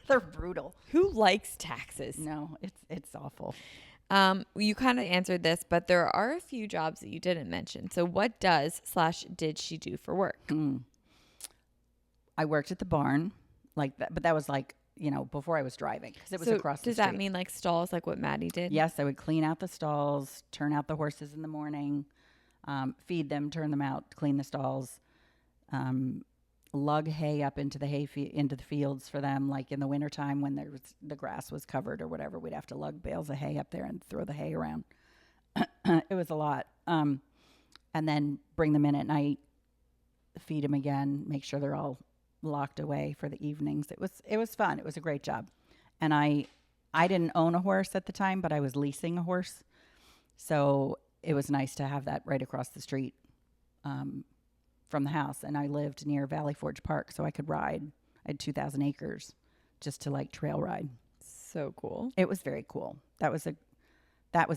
They're brutal. Who likes taxes? No, it's awful. You kind of answered this, but there are a few jobs that you didn't mention. So what did she do for work? I worked at the barn like that, but that was like, before I was driving because it was across the street. Does that mean like stalls, like what Maddie did? Yes, I would clean out the stalls, turn out the horses in the morning, feed them, turn them out, clean the stalls, lug hay up into the into the fields for them. Like in the wintertime when the grass was covered or whatever, we'd have to lug bales of hay up there and throw the hay around. It was a lot. And then bring them in at night, feed them again, make sure they're all locked away for the evenings. It was fun. It was a great job. And I didn't own a horse at the time, but I was leasing a horse. So it was nice to have that right across the street from the house. And I lived near Valley Forge Park, so I could ride. I had 2,000 acres just to like trail ride. So cool. It was very cool. That was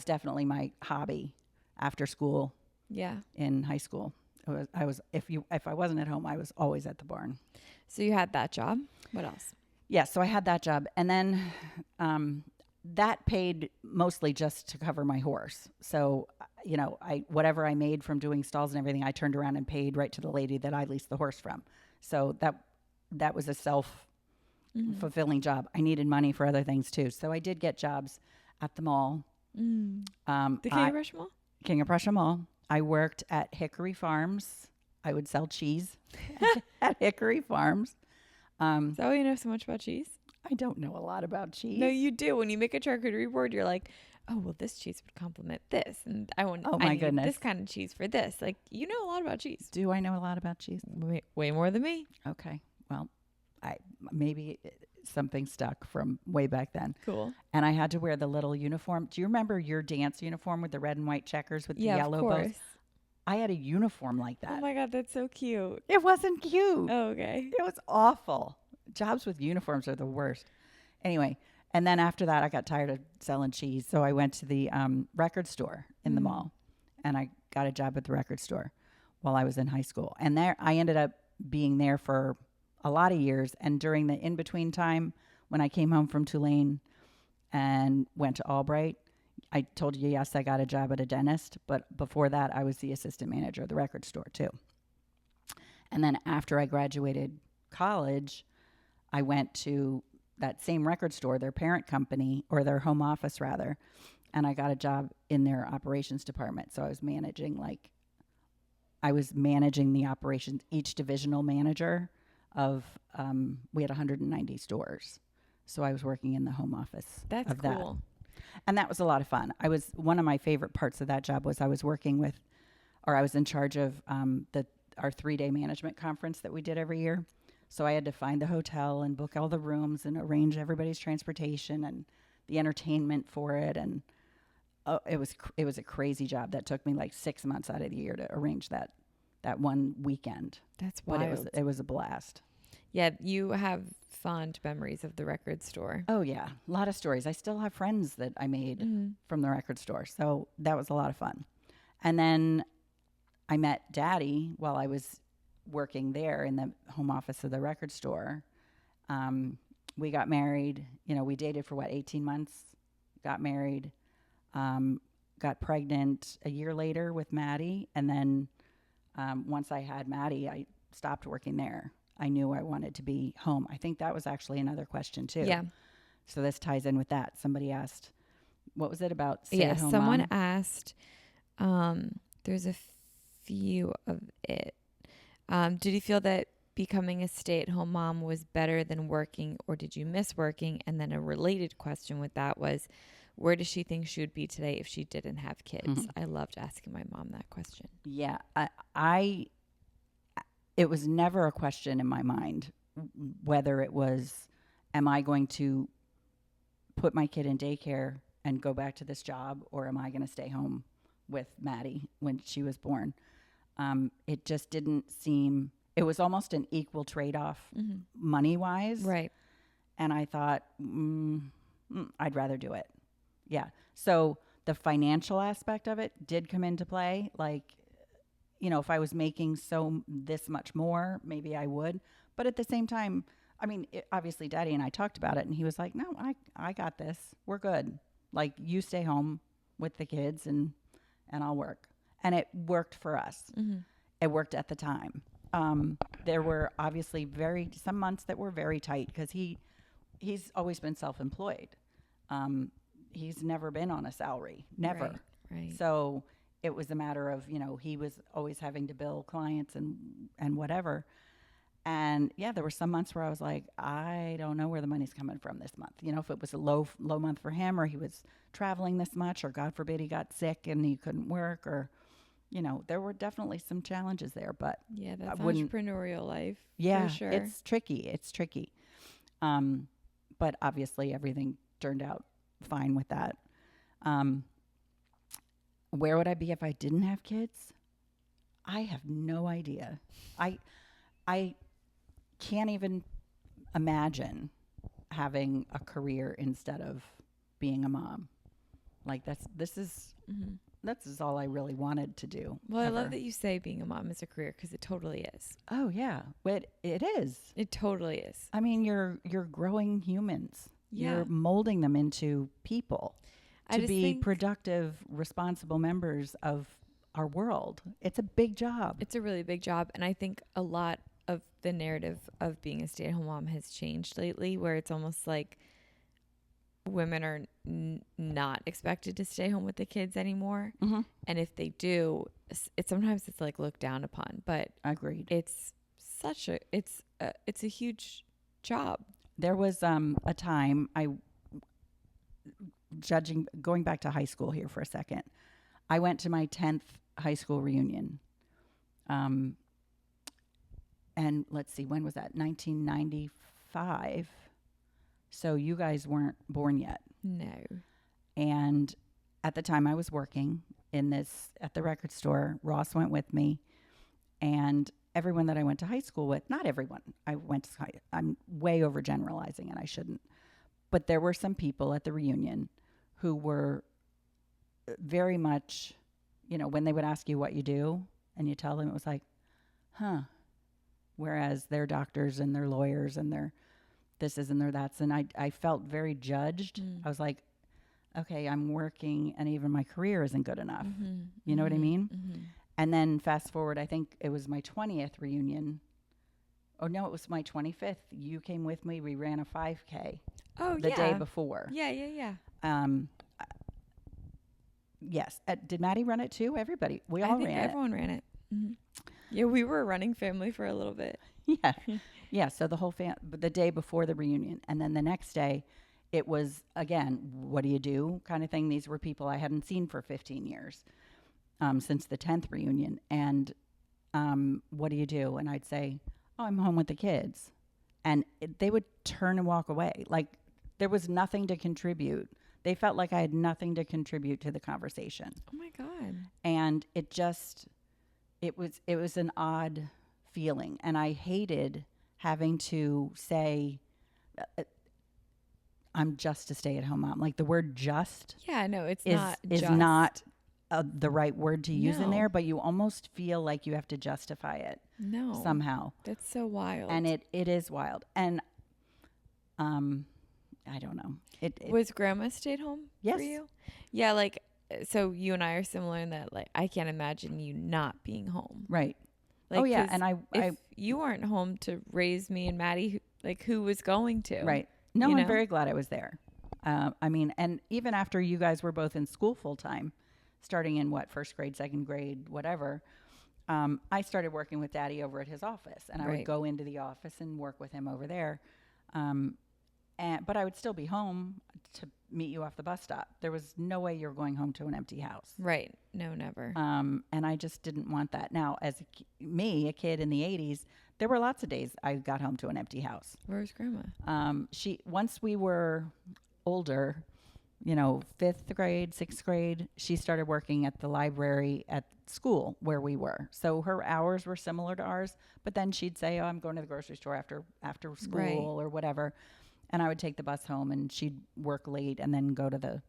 definitely my hobby after school. Yeah. In high school. If I wasn't at home, I was always at the barn. So you had that job. What else? Yeah, so I had that job. And then that paid mostly just to cover my horse. So, whatever I made from doing stalls and everything, I turned around and paid right to the lady that I leased the horse from. So that was a self-fulfilling job. I needed money for other things too. So I did get jobs at the mall. The King of Prussia Mall? King of Prussia Mall. I worked at Hickory Farms. I would sell cheese at Hickory Farms. Is that why you know so much about cheese? I don't know a lot about cheese. No, you do. When you make a charcuterie board, you're like, oh, well, this cheese would complement this. And I need goodness. this kind of cheese for this. Like, you know a lot about cheese. Do I know a lot about cheese? Way more than me. Okay. Well, maybe something stuck from way back then. Cool. And I had to wear the little uniform. Do you remember your dance uniform with the red and white checkers with the yellow bows? I had a uniform like that. Oh my God, that's so cute. It wasn't cute. Oh, okay. It was awful. Jobs with uniforms are the worst. Anyway, and then after that, I got tired of selling cheese. So I went to the record store in the mall, and I got a job at the record store while I was in high school. And there, I ended up being there for a lot of years. And during the in-between time, when I came home from Tulane and went to Albright, I told you, yes, I got a job at a dentist. But before that, I was the assistant manager of the record store, too. And then after I graduated college, I went to that same record store, their parent company, or their home office, rather, and I got a job in their operations department. So I was managing the operations, each divisional manager of, we had 190 stores. So I was working in the home office. That's of cool. That. And that was a lot of fun. One of my favorite parts of that job was I was in charge of our 3-day management conference that we did every year. So I had to find the hotel and book all the rooms and arrange everybody's transportation and the entertainment for it. And it was a crazy job that took me like 6 months out of the year to arrange that one weekend. That's wild. But it was a blast. Yeah, you have fond memories of the record store. Oh, yeah. A lot of stories. I still have friends that I made from the record store. So that was a lot of fun. And then I met Daddy while I was working there in the home office of the record store. We got married. We dated for 18 months, got married, got pregnant a year later with Maddie. And then once I had Maddie, I stopped working there. I knew I wanted to be home. I think that was actually another question too. Yeah. So this ties in with that. Somebody asked, what was it about stay-at-home someone mom? asked, there's a few of it. Did you feel that becoming a stay-at-home mom was better than working, or did you miss working? And then a related question with that was, where does she think she would be today if she didn't have kids? Mm-hmm. I loved asking my mom that question. Yeah, it was never a question in my mind whether it was, am I going to put my kid in daycare and go back to this job, or am I going to stay home with Maddie when she was born? It just didn't seem, it was almost an equal trade-off money wise. Right. And I thought, I'd rather do it. Yeah. So the financial aspect of it did come into play. Like, you know, if I was making this much more, maybe I would. But at the same time, I mean, obviously Daddy and I talked about it, and he was like, no, I got this. We're good. Like, you stay home with the kids and I'll work. And it worked for us. It worked at the time. There were obviously some months that were very tight because he's always been self-employed. He's never been on a salary, never. Right. So it was a matter of, you know, he was always having to bill clients and whatever. And yeah, there were some months where I was like, I don't know where the money's coming from this month. You know, if it was a low month for him, or he was traveling this much, or God forbid he got sick and he couldn't work, or, you know, there were definitely some challenges there. But yeah, that's entrepreneurial life. Yeah, for sure. It's tricky. But obviously everything turned out fine with that. Where would I be if I didn't have kids? I have no idea. I can't even imagine having a career instead of being a mom. Like this is all I really wanted to do. Well, ever. I love that you say being a mom is a career, because it totally is. Oh yeah, it is. It totally is. I mean, you're growing humans. Yeah. You're molding them into people I to just be think productive, responsible members of our world. It's a big job. it's a really big job, and I think a lot of the narrative of being a stay-at-home mom has changed lately, where it's almost like women are not expected to stay home with the kids anymore. And if they do, sometimes it's like looked down upon, but Agreed. it's a huge job. There was a time going back to high school here for a second. I went to my 10th high school reunion. And let's see, when was that? 1995. So you guys weren't born yet. No. And at the time I was working at the record store. Ross went with me, and everyone that I went to high school with, not everyone. I'm way overgeneralizing, and I shouldn't. But there were some people at the reunion who were very much, you know, when they would ask you what you do and you tell them, it was like, huh. Whereas they're doctors and they're lawyers and they're thises and they're that's. And I felt very judged. I was like, okay, I'm working and even my career isn't good enough. You know what I mean? And then fast forward, I think it was my 20th reunion. Oh, no, it was my 25th. You came with me. We ran a 5K. Oh, the day before. Yeah. Yes. Did Maddie run it too? Everybody. We all ran it. Everyone ran it. Yeah, we were a running family for a little bit. Yeah. Yeah. So the whole the day before the reunion. And then the next day, it was, again, what do you do kind of thing. These were people I hadn't seen for 15 years since the 10th reunion. And what do you do? And I'd say, oh, I'm home with the kids. And they would turn and walk away. Like there was nothing to contribute. They felt like I had nothing to contribute to the conversation. Oh, my God. And it was an odd feeling. And I hated having to say, I'm just a stay-at-home mom. Like the word just is not the right word to use in there, but you almost feel like you have to justify it somehow. That's so wild. And it is wild. And I don't know. It was grandma stayed home yes. for you? Yeah, like, so you and I are similar in that, like, I can't imagine you not being home. Right. Like, oh, yeah. And if you weren't home to raise me and Maddie, who was going to? Right. No, I'm very glad I was there. I mean, and even after you guys were both in school full time, starting in first grade, second grade, whatever, I started working with Daddy over at his office, and I would go into the office and work with him over there. But I would still be home to meet you off the bus stop. There was no way you were going home to an empty house. Right. No, never. And I just didn't want that. Now, as a kid in the 80s, there were lots of days I got home to an empty house. Where's grandma? Once we were older, 5th grade, 6th grade, she started working at the library at school where we were. So her hours were similar to ours, but then she'd say, "Oh, I'm going to the grocery store after school," Right. or whatever. And I would take the bus home, and she'd work late and then go to the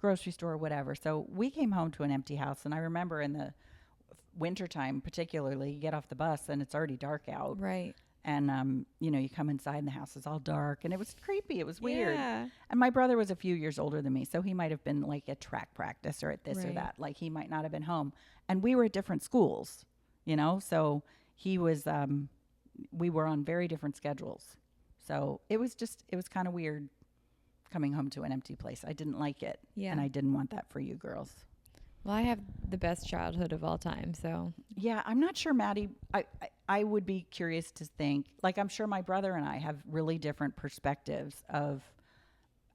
grocery store or whatever. So we came home to an empty house. And I remember in the wintertime, particularly, you get off the bus and it's already dark out. Right. And, you come inside and the house is all dark, and it was creepy. It was weird. Yeah. And my brother was a few years older than me, so he might have been like at track practice or at this or Right. that. Like he might not have been home. And we were at different schools, so he was, we were on very different schedules. So it was kind of weird coming home to an empty place. I didn't like it. Yeah. And I didn't want that for you girls. Well, I have the best childhood of all time, so. Yeah, I'm not sure, Maddie. I would be curious to think, like, I'm sure my brother and I have really different perspectives of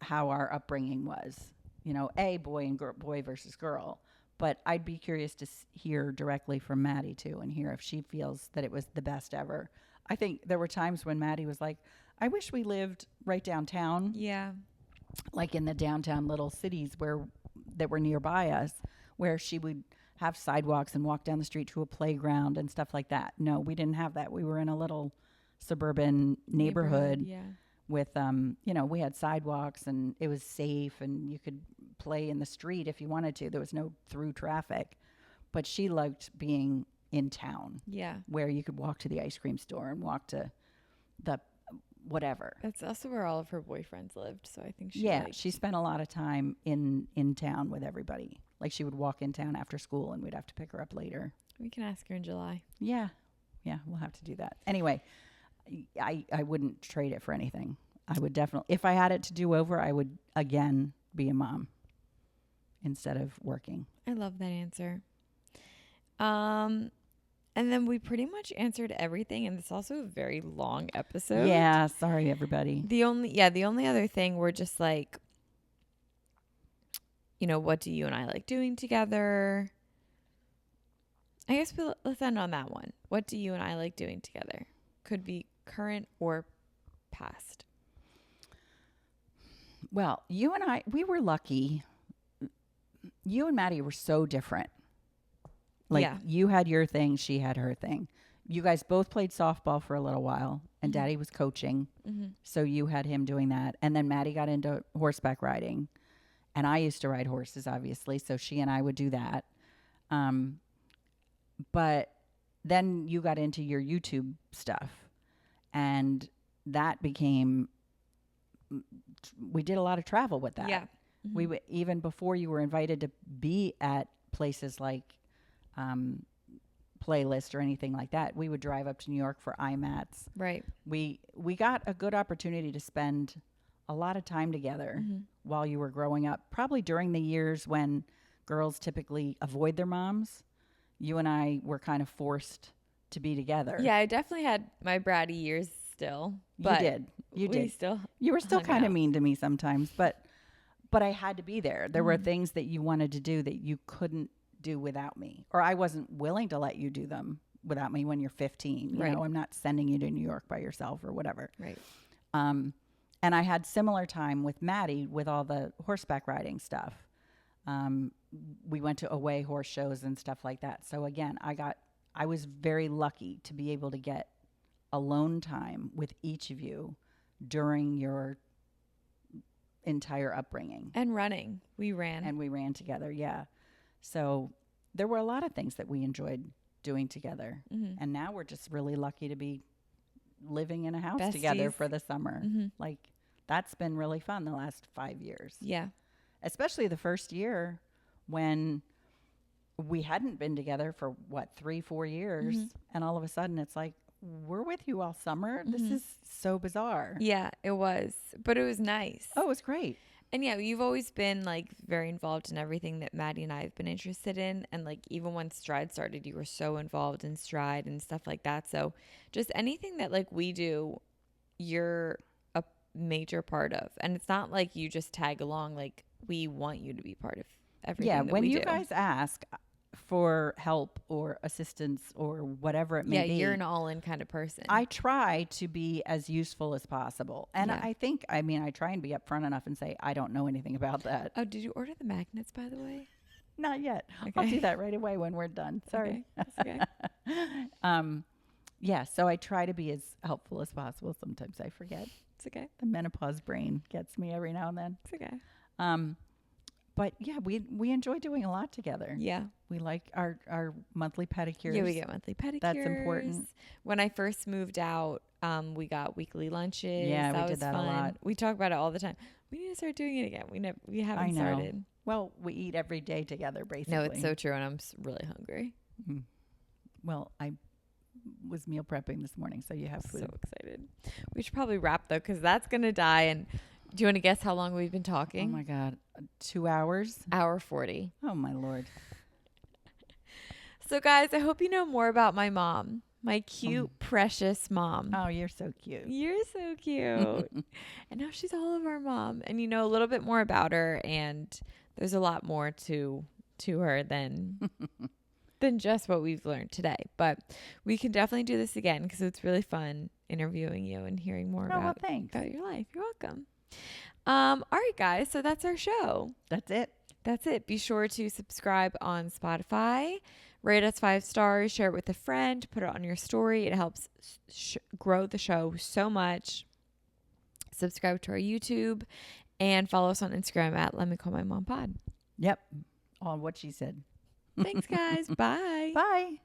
how our upbringing was. Boy versus girl. But I'd be curious to hear directly from Maddie, too, and hear if she feels that it was the best ever. I think there were times when Maddie was like, I wish we lived right downtown. Yeah. Like in the downtown little cities that were nearby us, where she would have sidewalks and walk down the street to a playground and stuff like that. No, we didn't have that. We were in a little suburban neighborhood Yeah. with, we had sidewalks and it was safe and you could play in the street if you wanted to. There was no through traffic. But she liked being in town Yeah. where you could walk to the ice cream store and walk to the whatever. That's also where all of her boyfriends lived, so I think she spent a lot of time in town with everybody. Like she would walk in town after school and we'd have to pick her up later. We can ask her in July. Yeah, we'll have to do that. Anyway, I wouldn't trade it for anything. I would definitely, if I had it to do over, I would again be a mom instead of working. I love that answer. And then we pretty much answered everything, and it's also a very long episode. Yeah, sorry everybody. The only other thing we're just like, what do you and I like doing together? I guess let's end on that one. What do you and I like doing together? Could be current or past. Well, you and I, we were lucky. You and Maddie were so different. Like you had your thing, she had her thing. You guys both played softball for a little while, and Mm-hmm. Daddy was coaching. Mm-hmm. So you had him doing that. And then Maddie got into horseback riding. And I used to ride horses, obviously. So she and I would do that. But then you got into your YouTube stuff. And that became, we did a lot of travel with that. Yeah. Mm-hmm. We even before you were invited to be at places like Playlist or anything like that, we would drive up to New York for IMATs. Right. We got a good opportunity to spend a lot of time together Mm-hmm. while you were growing up, probably during the years when girls typically avoid their moms. You and I were kind of forced to be together. Yeah, I definitely had my bratty years still. But You did. Still You were still hung kind of out. mean to me sometimes, but I had to be there. There were things that you wanted to do that you couldn't do without me, or I wasn't willing to let you do them without me when you're 15. Right. I'm not sending you to New York by yourself or whatever. Right. And I had similar time with Maddie with all the horseback riding stuff. We went to away horse shows and stuff like that. So again, I was very lucky to be able to get alone time with each of you during your entire upbringing. And running. We ran. And we ran together, yeah. So there were a lot of things that we enjoyed doing together. Mm-hmm. And now we're just really lucky to be living in a house together Besties. for the summer. Mm-hmm. Like, that's been really fun the last 5 years. Yeah. Especially the first year when we hadn't been together for, 3-4 years. Mm-hmm. And all of a sudden it's like, we're with you all summer. This Mm-hmm. is so bizarre. Yeah, it was. But it was nice. Oh, it was great. And yeah, you've always been like very involved in everything that Maddie and I have been interested in. And like even when Stride started, you were so involved in Stride and stuff like that. So just anything that like we do, you're a major part of. And it's not like you just tag along. Like we want you to be part of everything. Yeah, that when we you do. guys ask for help or assistance or whatever it may be. You're an all-in kind of person. I try to be as useful as possible. And Yeah. I try and be upfront enough and say, I don't know anything about that. Oh, did you order the magnets, by the way? Not yet. Okay. I'll do that right away when we're done. Sorry. Okay. That's okay. Yeah, so I try to be as helpful as possible. Sometimes I forget. It's okay. The menopause brain gets me every now and then. It's okay. But yeah, we enjoy doing a lot together. Yeah. We like our monthly pedicures. Yeah, we get monthly pedicures. That's important. When I first moved out, we got weekly lunches. Yeah, we that did was that fun. a lot. We talk about it all the time. We need to start doing it again. We haven't I know. started. Well, we eat every day together, basically. No, it's so true, and I'm really hungry. Mhm. Well, I was meal prepping this morning, so you have food. So excited. We should probably wrap though, because that's gonna die. And do you want to guess how long we've been talking? Oh my God, 2 hours? Hour 40. Oh my Lord. So guys, I hope you know more about my mom, my cute, precious mom. Oh, you're so cute. You're so cute. And now she's all of our mom, and you know a little bit more about her, and there's a lot more to her than just what we've learned today. But we can definitely do this again because it's really fun interviewing you and hearing more about your life. You're welcome. All right, guys. So that's our show. That's it. That's it. Be sure to subscribe on Spotify, rate us 5 stars, share it with a friend, put it on your story. It helps grow the show so much. Subscribe to our YouTube and follow us on Instagram at Let Me Call My Mom Pod. Yep. On what she said. Thanks, guys. Bye. Bye.